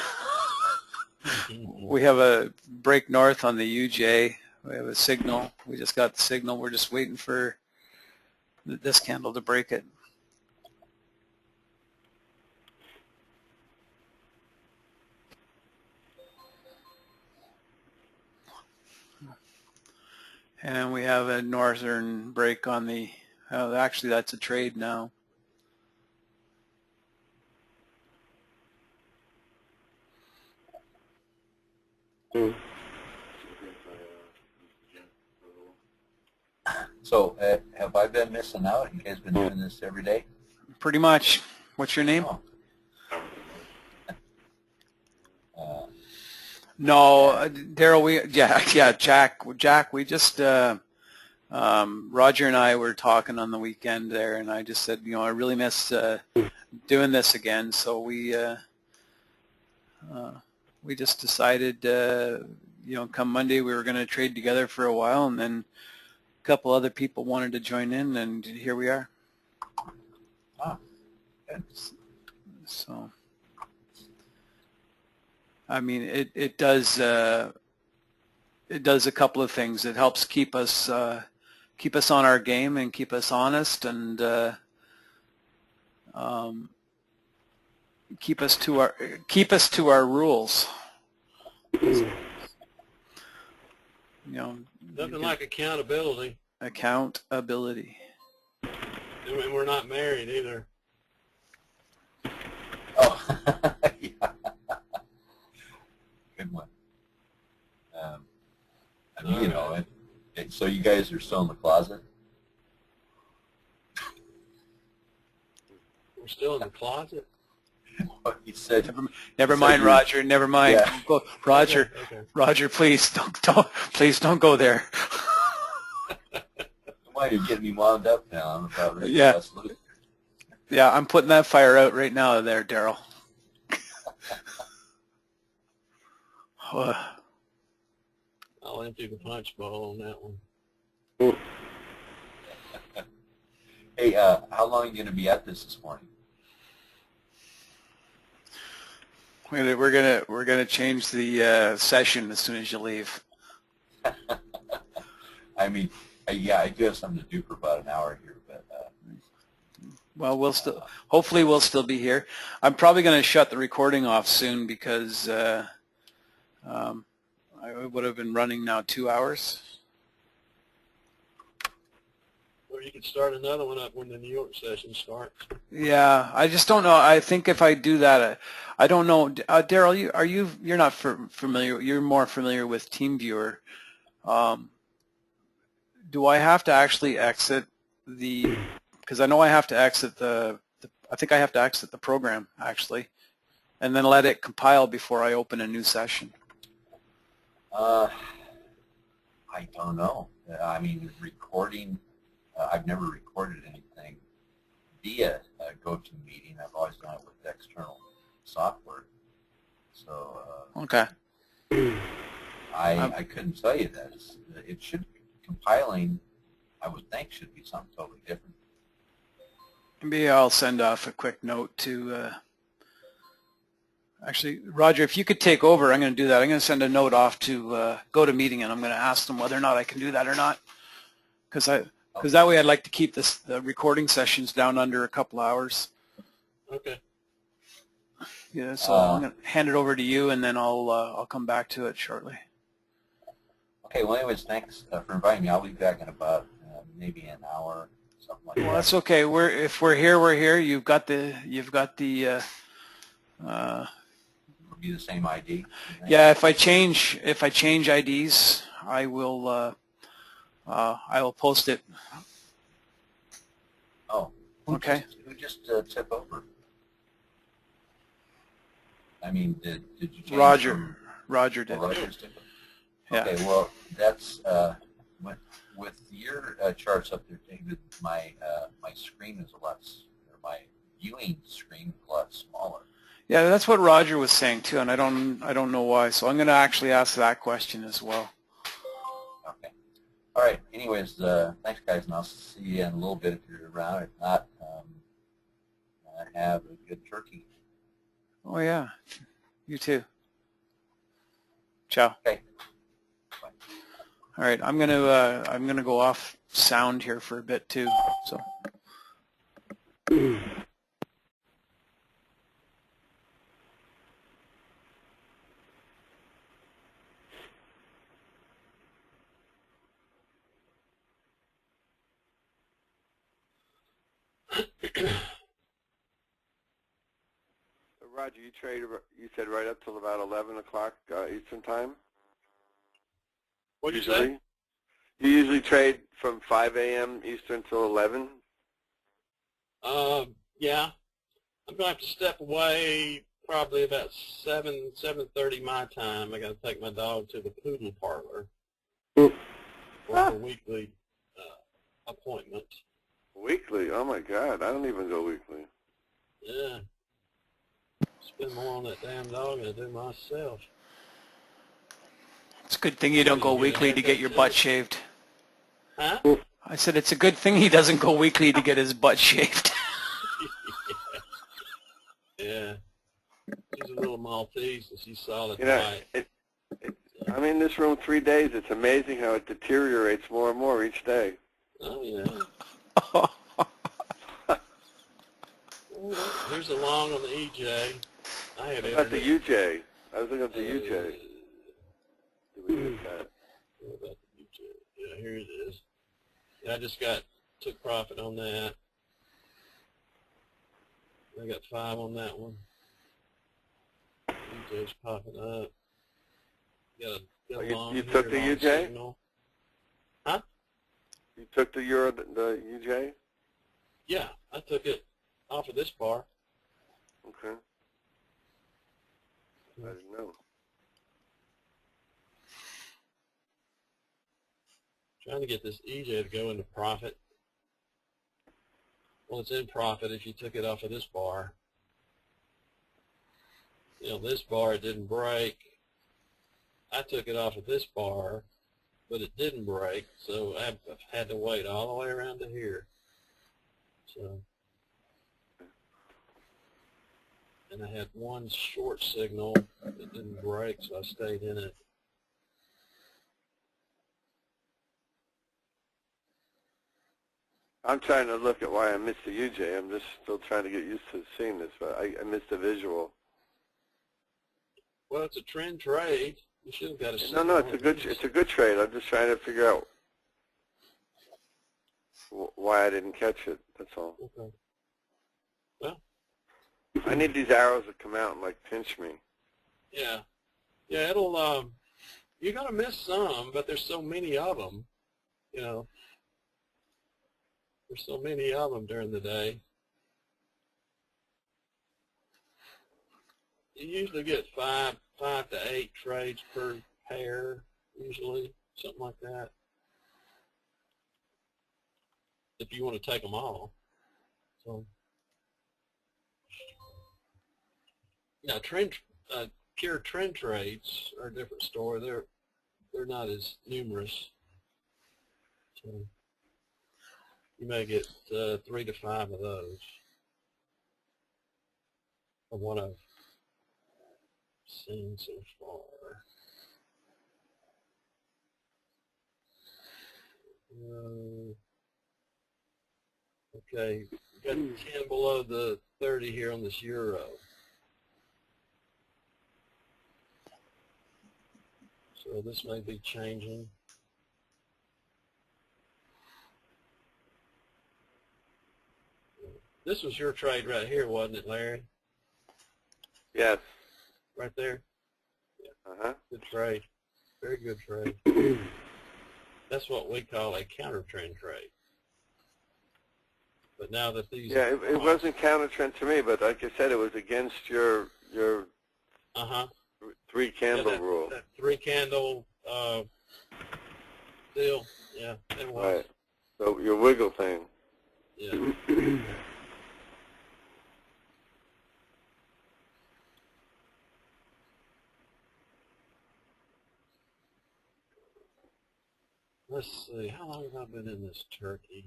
break north on the UJ. We have a signal. We just got the signal. We're just waiting for this candle to break it. And we have a northern break on the, actually that's a trade now. So have I been missing out? You guys been doing this every day? Pretty much. What's your name? Oh. No, Daryl, Jack, we just, Roger and I were talking on the weekend there, and I just said, I really miss doing this again, so we just decided, come Monday we were going to trade together for a while, and then a couple other people wanted to join in, and here we are. Ah, good. So, I mean, it does a couple of things. It helps keep us on our game and keep us honest, and keep us to our rules. Nothing like accountability. Accountability. And we're not married either. Oh, yeah. Good one. you guys are still in the closet? We're still in the closet? You said Never You said mind, you- Roger. Never mind. Yeah. Go, Roger. Okay. Roger, please please don't go there. why you're getting me wound up now. I'm about ready Yeah. to bust loose. Yeah, I'm putting that fire out right now there, Daryl. I'll empty the punch bowl on that one. Hey, how long are you going to be at this morning? We're gonna change the session as soon as you leave. I mean, yeah, I do have something to do for about an hour here, but Well, hopefully we'll still be here. I'm probably going to shut the recording off soon because I would have been running now 2 hours. Or you could start another one up when the New York session starts. Yeah, I just don't know. I think if I do that, I don't know. Daryl, you're not familiar. You're more familiar with TeamViewer. Do I have to actually exit the? Because I know I have to exit I think I have to exit the program actually, and then let it compile before I open a new session. I don't know. I mean, recording. I've never recorded anything via GoToMeeting. I've always done it with external software. So Okay. I couldn't tell you that. It should compiling. I would think should be something totally different. Maybe I'll send off a quick note to. Actually, Roger, if you could take over, I'm going to do that. I'm going to send a note off to GoToMeeting, and I'm going to ask them whether or not I can do that or not, because that way I'd like to keep the recording sessions down under a couple hours. Okay. Yeah, so I'm going to hand it over to you, and then I'll come back to it shortly. Okay. Well, anyways, thanks for inviting me. I'll be back in about maybe an hour, something like Well, that. that's okay. If we're here, we're here. You've got the. It'll be the same ID. Yeah, if I change IDs, I will post it. Oh. Okay. Who just tip over? I mean, did you change Roger. from- Roger did. Oh, Roger's tip over. Yeah. Okay. Well, that's with your charts up there, David. My screen is a lot. Or my viewing screen is a lot smaller. Yeah, that's what Roger was saying too, and I don't know why. So I'm going to actually ask that question as well. Okay. All right. Anyways, thanks, guys, and I'll see you in a little bit if you're around. If not, have a good turkey. Oh yeah, you too. Ciao. Okay. All right, I'm gonna go off sound here for a bit too. So. Roger, you said right up till about 11 o'clock Eastern time? What'd you Usually? say? You usually trade from 5 a.m. Eastern till 11? Yeah. I'm going to have to step away probably about 7:30 my time. I got to take my dog to the poodle parlor for a weekly appointment. Weekly? Oh, my God. I don't even go weekly. Yeah. Spend more on that damn dog than I do myself. It's a good thing you don't go weekly to get your butt shaved. Huh? I said it's a good thing he doesn't go weekly to get his butt shaved. Yeah. She's a little Maltese, and she's solid You know, white. I'm in this room 3 days. It's amazing how it deteriorates more and more each day. Oh, yeah. Here's a long on the EJ. I had What about the internet. UJ? I was looking at the UJ. Did we get that? What about the UJ? Yeah, here it is. Yeah, I just took profit on that. I got 5 on that one. UJ's popping up. Got a you long took here, the long UJ? signal. Huh? You took the UJ? Yeah, I took it off of this bar. Okay. I didn't know. Trying to get this EJ to go into profit. Well, it's in profit if you took it off of this bar. You know, this bar, it didn't break. I took it off of this bar, but it didn't break, so I had to wait all the way around to here. So, and I had one short signal that didn't break, so I stayed in it. I'm trying to look at why I missed the UJ. I'm just still trying to get used to seeing this, but I missed the visual. Well, it's a trend trade. You should have got a No, signal. no, it's a good trade. I'm just trying to figure out why I didn't catch it. That's all. Okay. Well, I need these arrows to come out and like pinch me. yeah. Yeah, it'll, you're going to miss some, but there's so many of them, you know. There's so many of them during the day. You usually get five to 8 trades per pair, usually, something like that. If you want to take them all. So, now pure trend trades are a different story. They're not as numerous. So you may get 3 to 5 of those from what I've seen so far. Okay, got 10 below the 30 here on this euro. So this may be changing. This was your trade right here, wasn't it, Larry? Yes. Right there? Uh-huh. Good trade. Very good trade. That's what we call a counter trend trade. But now that these... Yeah, it wasn't counter trend to me, but like I said, it was against your Uh-huh. 3 candle rule. That 3 candle deal. Yeah, it was. Right. So your wiggle thing. Yeah. Let's see, how long have I been in this turkey?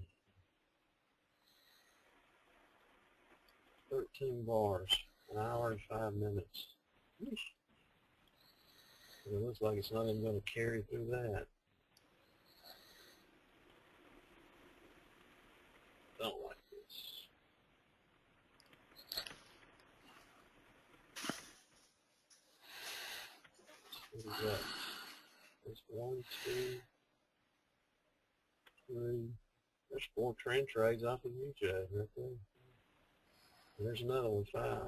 13 bars, 1 hour and 5 minutes. It looks like it's not even going to carry through that. Don't like this. What is that? There's 1, 2, 3. There's 4 trend trades off of UJ right there. And there's another one, 5,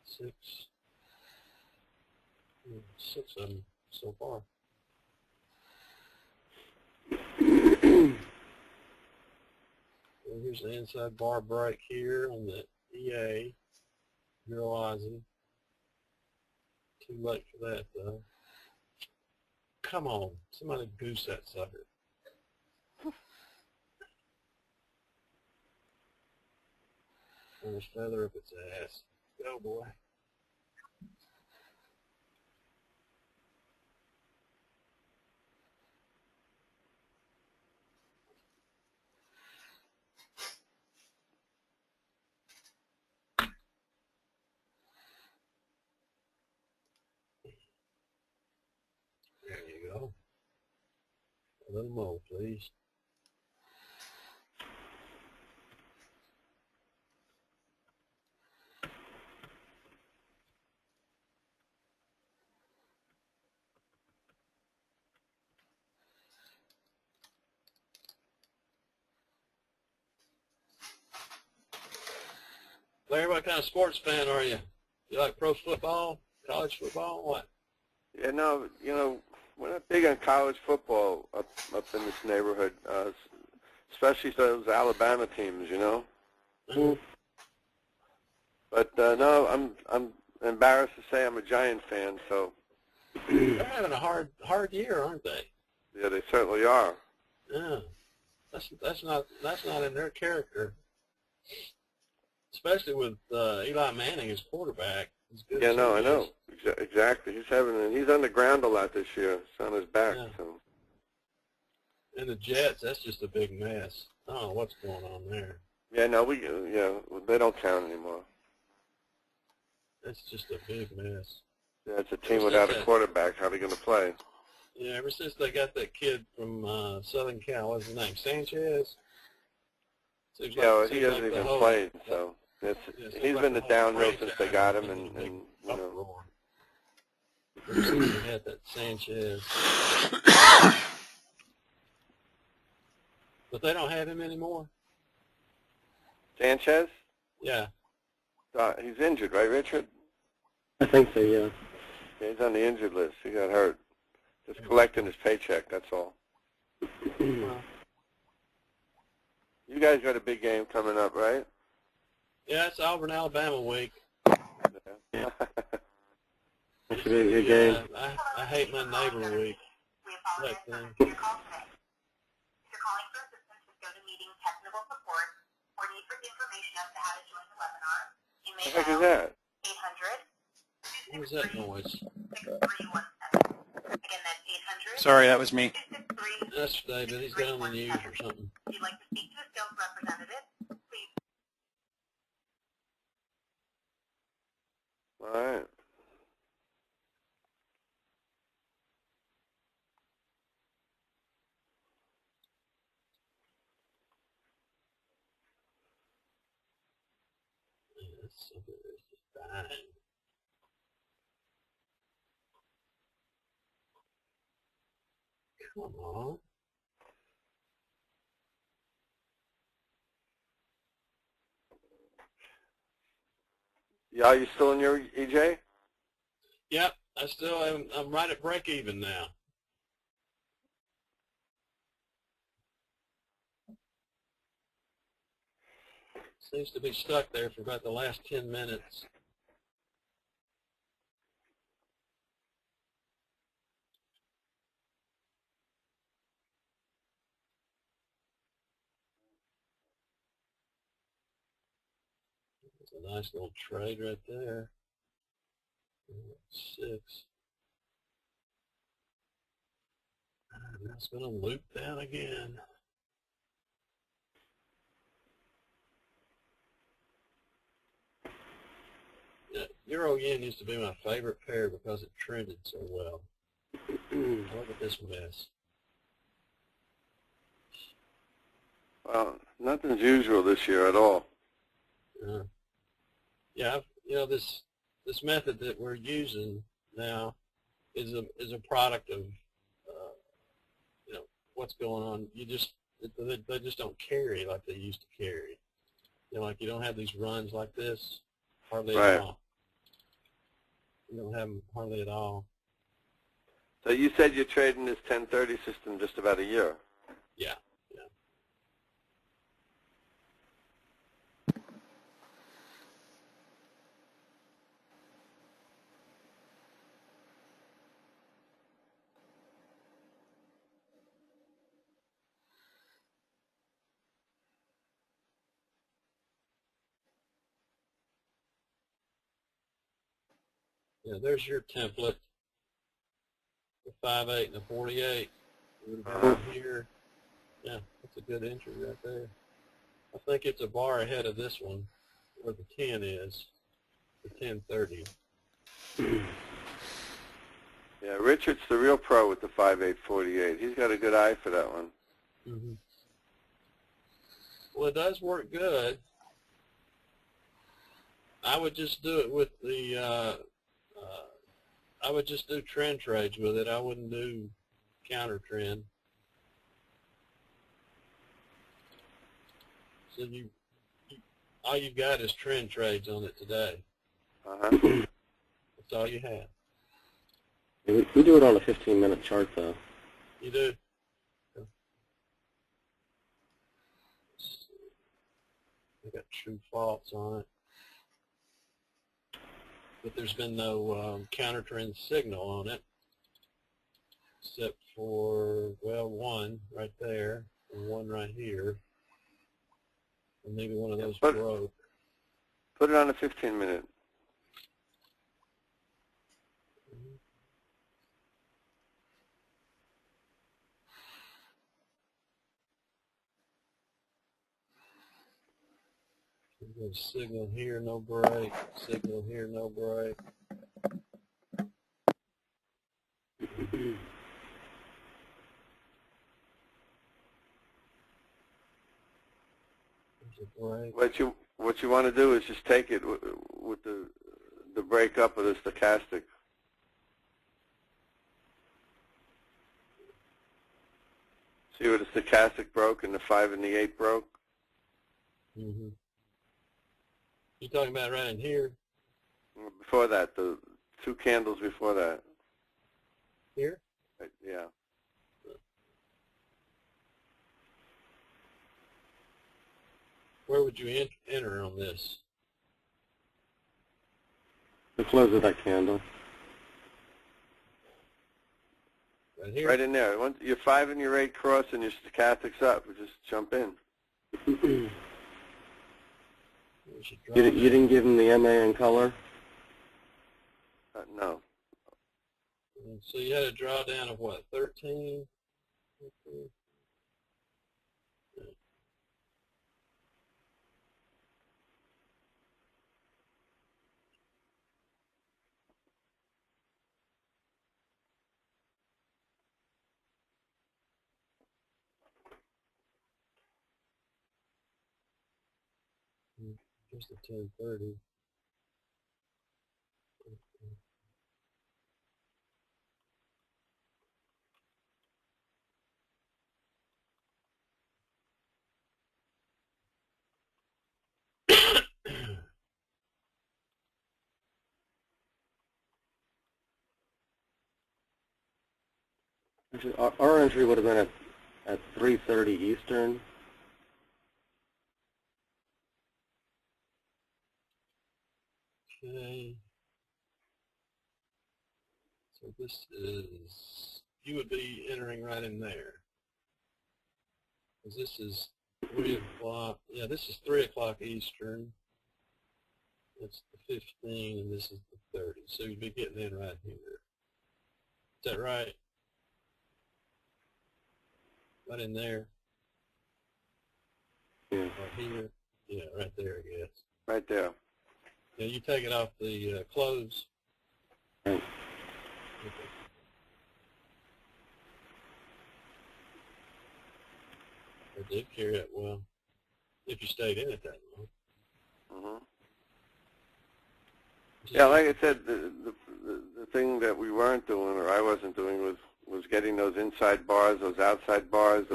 6. 6 of them so far. Well, here's the inside bar break here on the EA, Euro Aussie. Too late for that though. Come on, somebody goose that sucker. And a feather up its ass. Go boy. There you go. A little more, please. Larry, what kind of sports fan are you? You like pro football, college football, what? Yeah, no, we're not big on college football up in this neighborhood, especially those Alabama teams, you know. Mhm. But no, I'm embarrassed to say I'm a Giant fan. So They're having a hard year, aren't they? yeah, they certainly are. Yeah, that's not in their character. Especially with Eli Manning as quarterback. As good Yeah, as no, he I is. know exactly. He's on the ground a lot this year. It's on his back. Yeah. So And the Jets, that's just a big mess. I don't know what's going on there. yeah, no, they don't count anymore. It's just a big mess. Yeah, it's a team without a quarterback. How are they going to play? Yeah, ever since they got that kid from Southern Cal, what's his name, Sanchez? Yeah, well, he hasn't even played, so he's been the downhill since they got him, and you know. Ever since they had that Sanchez. But they don't have him anymore? Sanchez? Yeah. He's injured, right, Richard? I think so, yeah. Yeah, he's on the injured list. He got hurt. Just collecting his paycheck, that's all. Well, You guys got a big game coming up, right? yeah, it's Auburn, Alabama week. Yeah. That should be a good game. I hate my neighbor week. That thing. If you're calling for assistance with GoToMeeting technical support or need for information as to how to join the webinar, you may What the heck is dial that? 800 What was that noise? 6317. Again, that's 800 Sorry, that was me. 263. That's David. He's got on the news or something. If you'd like to speak to a sales representative, please. All right. That's something that's just dying. Come on. Yeah, are you still in your EJ? Yep, I still am. I'm right at break even now. Seems to be stuck there for about the last 10 minutes. It's a nice little trade right there. 6. And that's going to loop down again. Yeah, Euro Yen used to be my favorite pair because it trended so well. Look at this mess. Well, nothing's usual this year at all. Yeah, you know, this method that we're using now is a product of you know, what's going on. They just don't carry like they used to carry. You know, like you don't have these runs like this hardly Right. at all. You don't have them hardly at all. So you said you're trading this 1030 system just about a year. Yeah. Yeah, there's your template. The 5.8 and the 48. Here. Yeah, that's a good entry right there. I think it's a bar ahead of this one, where the 10 is, the 1030. Yeah, Richard's the real pro with the 5848. He's got a good eye for that one. Mm-hmm. Well, it does work good. I would just do it with the, I would just do trend trades with it. I wouldn't do counter trend. So all you've got is trend trades on it today. Uh-huh. That's all you have. We do it on a 15-minute chart, though. You do? I got true false on it. But there's been no counter-trend signal on it, except for, well, one right there and one right here. And maybe one of those broke. Put it on a 15-minute. There's signal here, no break. Signal here, no break. There's a break. What you want to do is just take it with the break up of the stochastic. See where the stochastic broke and the 5 and the 8 broke? Mm-hmm. You talking about right in here? Before that, the 2 candles before that. Here? Yeah. Where would you enter on this? The close of that candle. Right here? Right in there. Once your 5 and your 8 cross and your stochastic's up, just jump in. You didn't give him the MA in color? No. So you had a drawdown of what, 13? Just a 1030. Actually, our entry would have been at 3:30 Eastern. Okay. So this is, you would be entering right in there. Because this is 3 o'clock. Yeah, this is 3 o'clock Eastern. That's the 15, and this is the 30. So you'd be getting in right here. Is that right? Right in there. Yeah. Right here. Yeah, right there, I guess. Right there. Yeah, you take it off the close. Right. Okay. It did carry it well, if you stayed in it that long. Mm-hmm. Yeah, like I said, the thing that we weren't doing, or I wasn't doing, was getting those inside bars, those outside bars,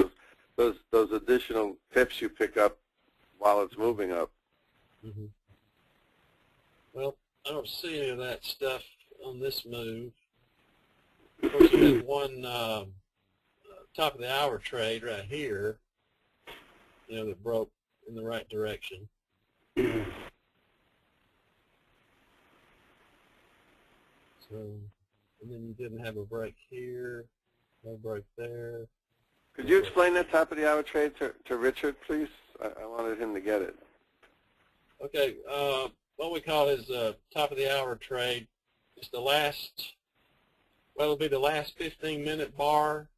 those additional pips you pick up while it's moving up. Mm-hmm. Well, I don't see any of that stuff on this move. Of course, you had one top of the hour trade right here, you know, that broke in the right direction. So, and then you didn't have a break here, no break there. Could you explain that top of the hour trade to Richard, please? I wanted him to get it. Okay, what we call is top of the hour trade. It's the last, well, it'll be the last 15-minute bar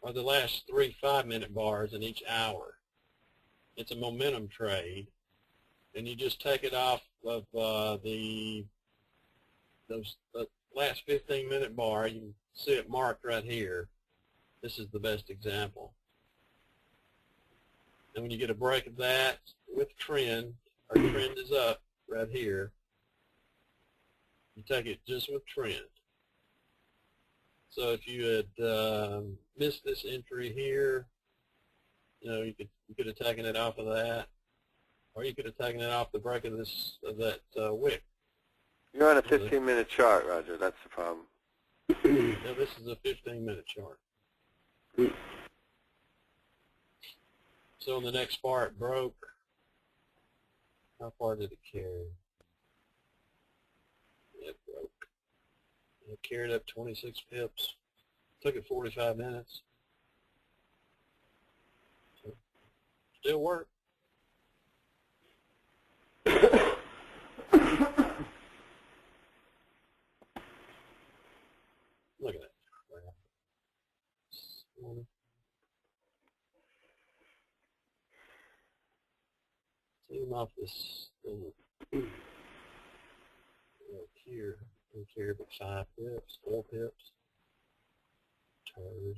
or the last 3 5-minute bars in each hour. It's a momentum trade, and you just take it off of the last 15-minute bar. You can see it marked right here. This is the best example. And when you get a break of that with trend, our trend is up right here, you take it just with trend. So if you had missed this entry here, you know, you could have taken it off of that, or you could have taken it off the break of that wick. You're on a 15-minute chart, Roger. That's the problem. Now this is a 15-minute chart. So in the next bar it broke. How far did it carry? It broke. It carried up 26 pips. Took it 45 minutes. So, still worked. Look at that crap. Zoom off this thing here. We carry about 5 pips, 4 pips. Turd.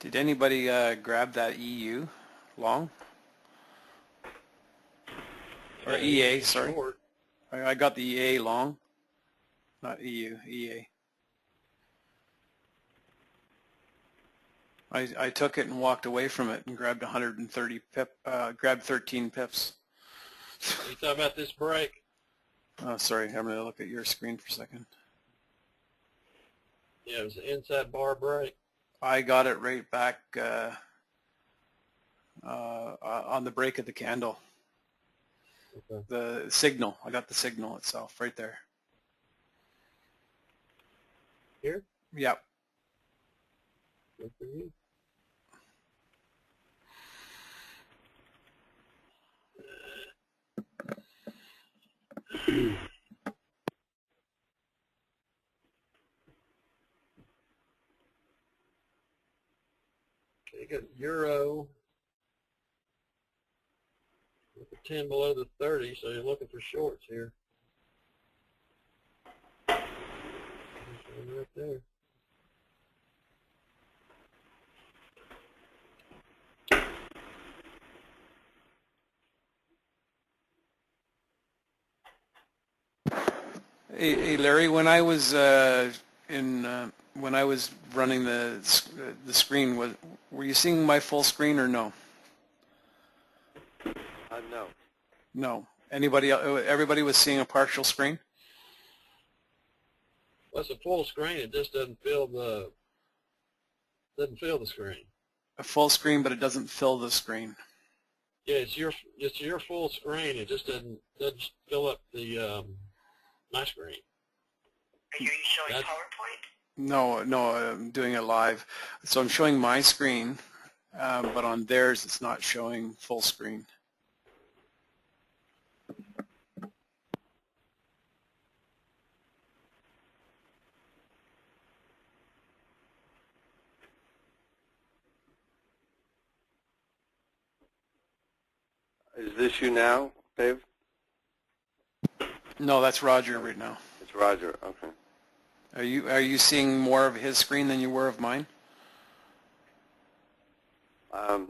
Did anybody grab that EU long? Or Yeah, EA, it's sorry. short. I got the EA long, not EU, EA. I took it and walked away from it and grabbed 130 pip, grabbed 13 pips. You talking about this break? Oh, sorry, I'm going to look at your screen for a second. Yeah, it was an inside bar break. I got it right back on the break of the candle. Okay. The signal, I got the signal itself right there. Here? Yep. Good for you. Okay, you got Euro. Look at 10 below the 30, so you're looking for shorts here. There's one right there. Hey, Larry, when I was when I was running the screen, were you seeing my full screen or no? No. No. Anybody? Everybody was seeing a partial screen. Well, it's a full screen. It just doesn't fill the screen. A full screen, but it doesn't fill the screen. Yeah, it's your full screen. It just doesn't fill up the my screen. Are you showing That's- PowerPoint? No, I'm doing it live. So I'm showing my screen, but on theirs it's not showing full screen. Is this you now, Dave? No, that's Roger right now. It's Roger. Okay. Are you seeing more of his screen than you were of mine? Yeah,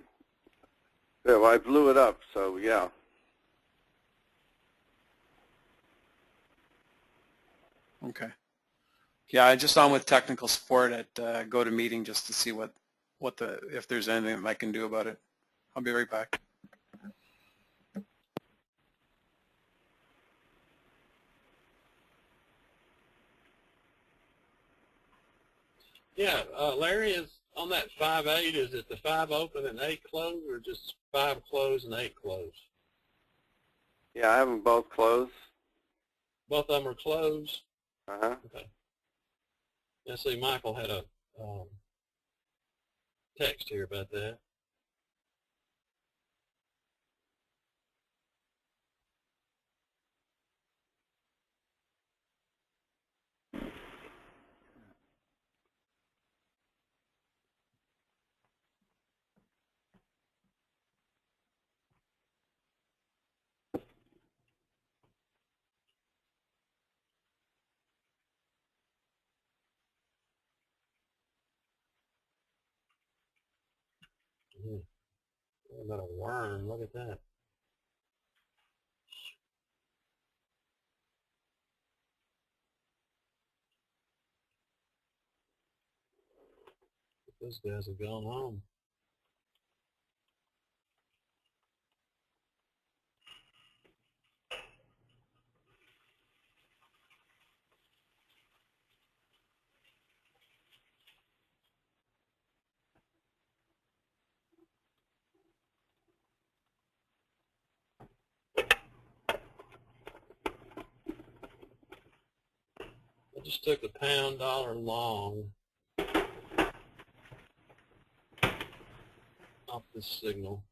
well, I blew it up, so yeah. Okay. Yeah, I just on with technical support at GoToMeeting just to see if there's anything I can do about it. I'll be right back. Yeah, Larry, is on that 5-8, is it the 5 open and 8 close, or just 5 close and 8 close? Yeah, I have them both closed. Both of them are closed. Uh-huh. Okay. Yeah, see, Michael had a text here about that. What about a worm? Look at that. Those guys have gone home. I just took the pound dollar long off this signal.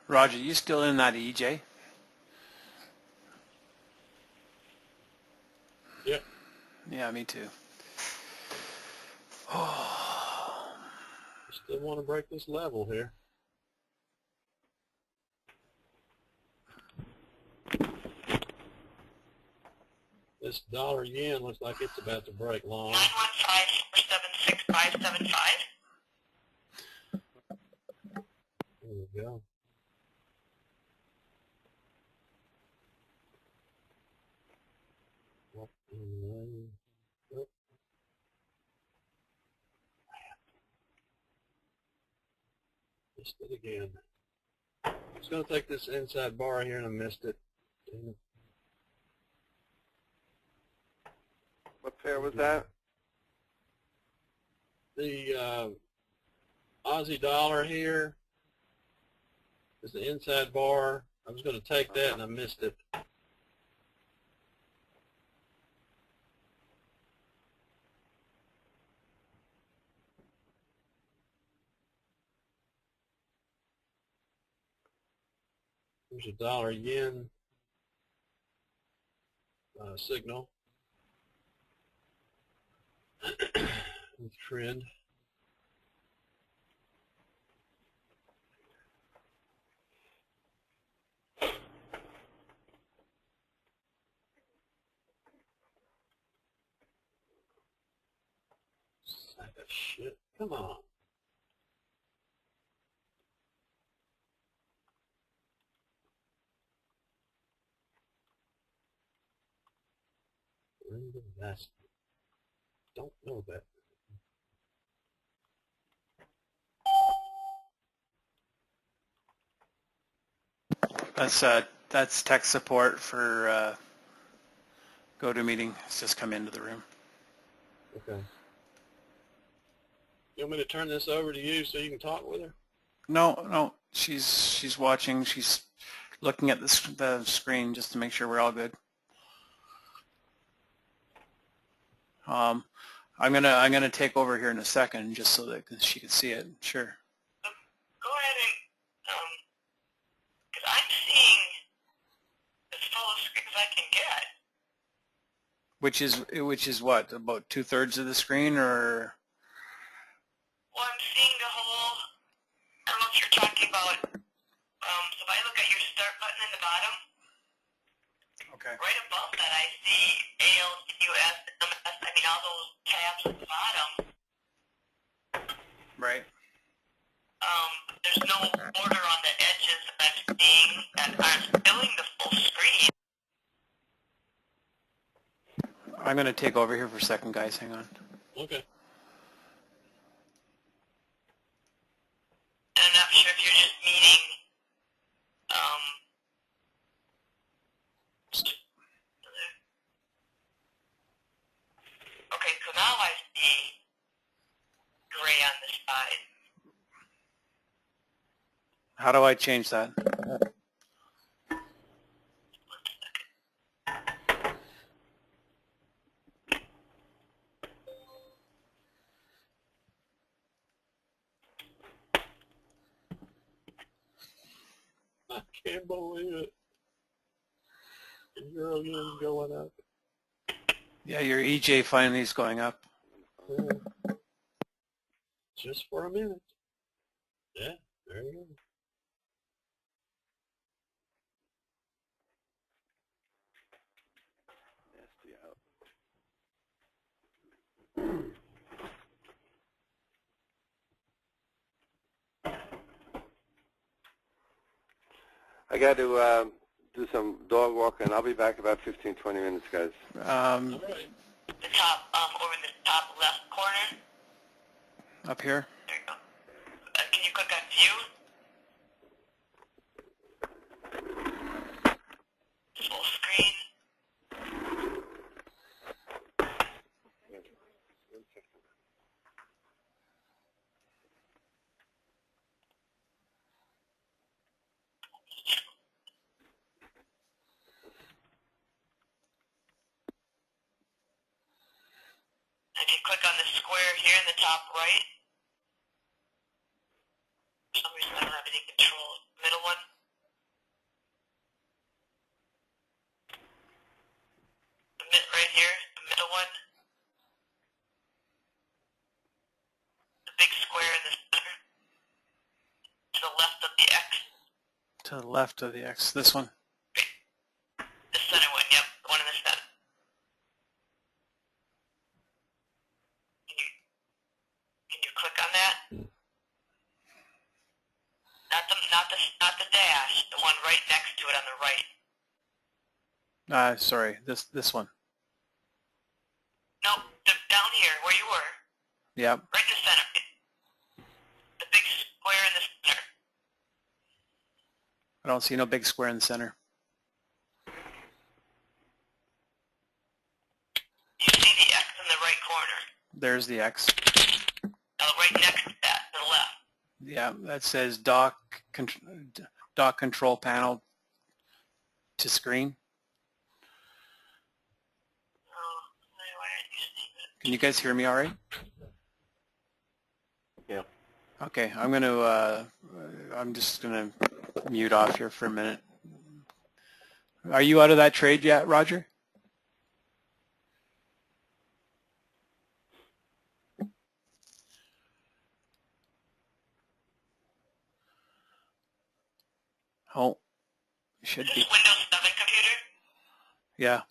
Roger, you still in that EJ? Yep. Yeah, me too. Still want to break this level here. This dollar yen looks like it's about to break long. 915-476-575. There we go. Missed it again. I was going to take this inside bar here and I missed it. What pair was that? The Aussie dollar here is the inside bar. I was going to take that and I missed it. There's a dollar yen signal with trend. Sack of shit. Come on. Brenda Vasquez. Don't know that. That's tech support for GoToMeeting. It's just come into the room. Okay. You want me to turn this over to you so you can talk with her? No, she's watching. She's looking at the screen just to make sure we're all good. I'm gonna take over here in a second just so that she can see it. Sure. Go ahead and, because I'm seeing as full a screen as I can get. Which is what, about 2/3 of the screen, or? Well, I'm seeing the whole, I don't know if you're talking about, so if I bottom. Okay. Right above that, I see ALCUS, MS, I mean, all those tabs at the bottom. Right. There's no border on the edges that I'm seeing that aren't filling the full screen. I'm going to take over here for a second, guys. Hang on. Okay. And I'm not sure if you're just meeting, okay, so now I see gray on the side. How do I change that? I can't believe it. Euro yen going up. Yeah, your EJ finally is going up. Yeah. Just for a minute. Yeah, there you go. Nasty out. I got to do some dog walking. I'll be back about 15, 20 minutes, guys. All right. The top, over in the top left corner. Up here. There you go. Can you click on view? Full screen. If you click on the square here in the top right, for some reason I don't have any control. Middle one. The mid right here, the middle one. The big square in the center. To the left of the X. To the left of the X. This one. The center one, yep, the one in the center. Can you click on that? Not the dash, the one right next to it on the right. Sorry. This one. Nope, down here where you were, Yep. right in the center. The big square in the center. I don't see no big square in the center. You see the X in the right corner. There's the X. Right next to that, to the left. Yeah, that says dock control panel to screen. Oh, why aren't you seeing it? Can you guys hear me all right? Yeah. Okay, I'm just gonna mute off here for a minute. Are you out of that trade yet, Roger? Oh, should Is be. this Windows 7 computer? Yeah.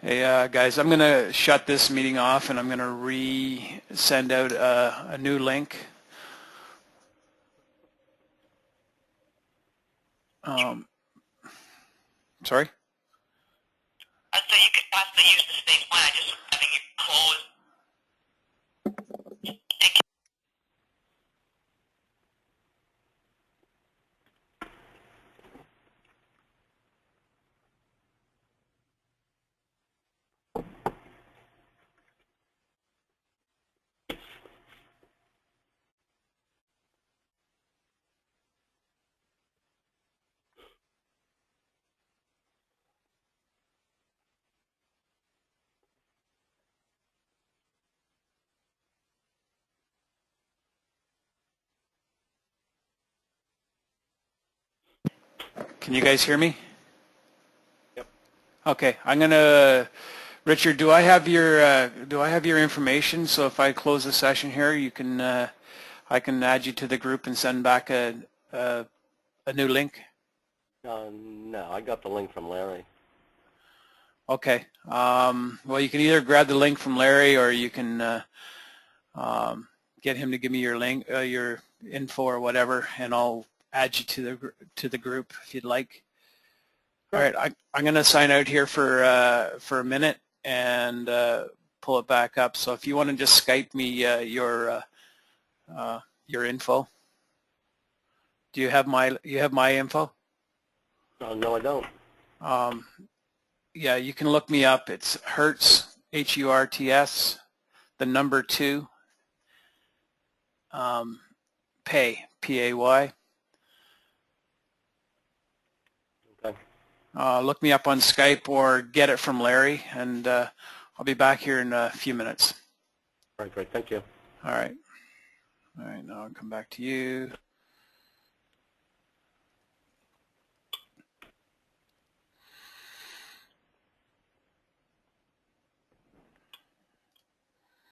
Hey guys, I'm going to shut this meeting off and I'm going to send out a new link. Sorry? So you could possibly use the same one. I just was having it close Can you guys hear me? Yep. Okay, I'm gonna. Richard, do I have your information? So if I close the session here, you can I can add you to the group and send back a new link. No, I got the link from Larry. Okay. Well, you can either grab the link from Larry, or you can get him to give me your link, your info, or whatever, and I'll add you to the group if you'd like. All right, I'm going to sign out here for a minute and pull it back up. So if you want to just Skype me your info. Do you have my info? No, I don't. Yeah, you can look me up. It's Hurts, H-U-R-T-S, the number 2, Pay, P-A-Y. Okay. Look me up on Skype or get it from Larry, and I'll be back here in a few minutes. All right, great. Thank you. All right. All right, now I'll come back to you.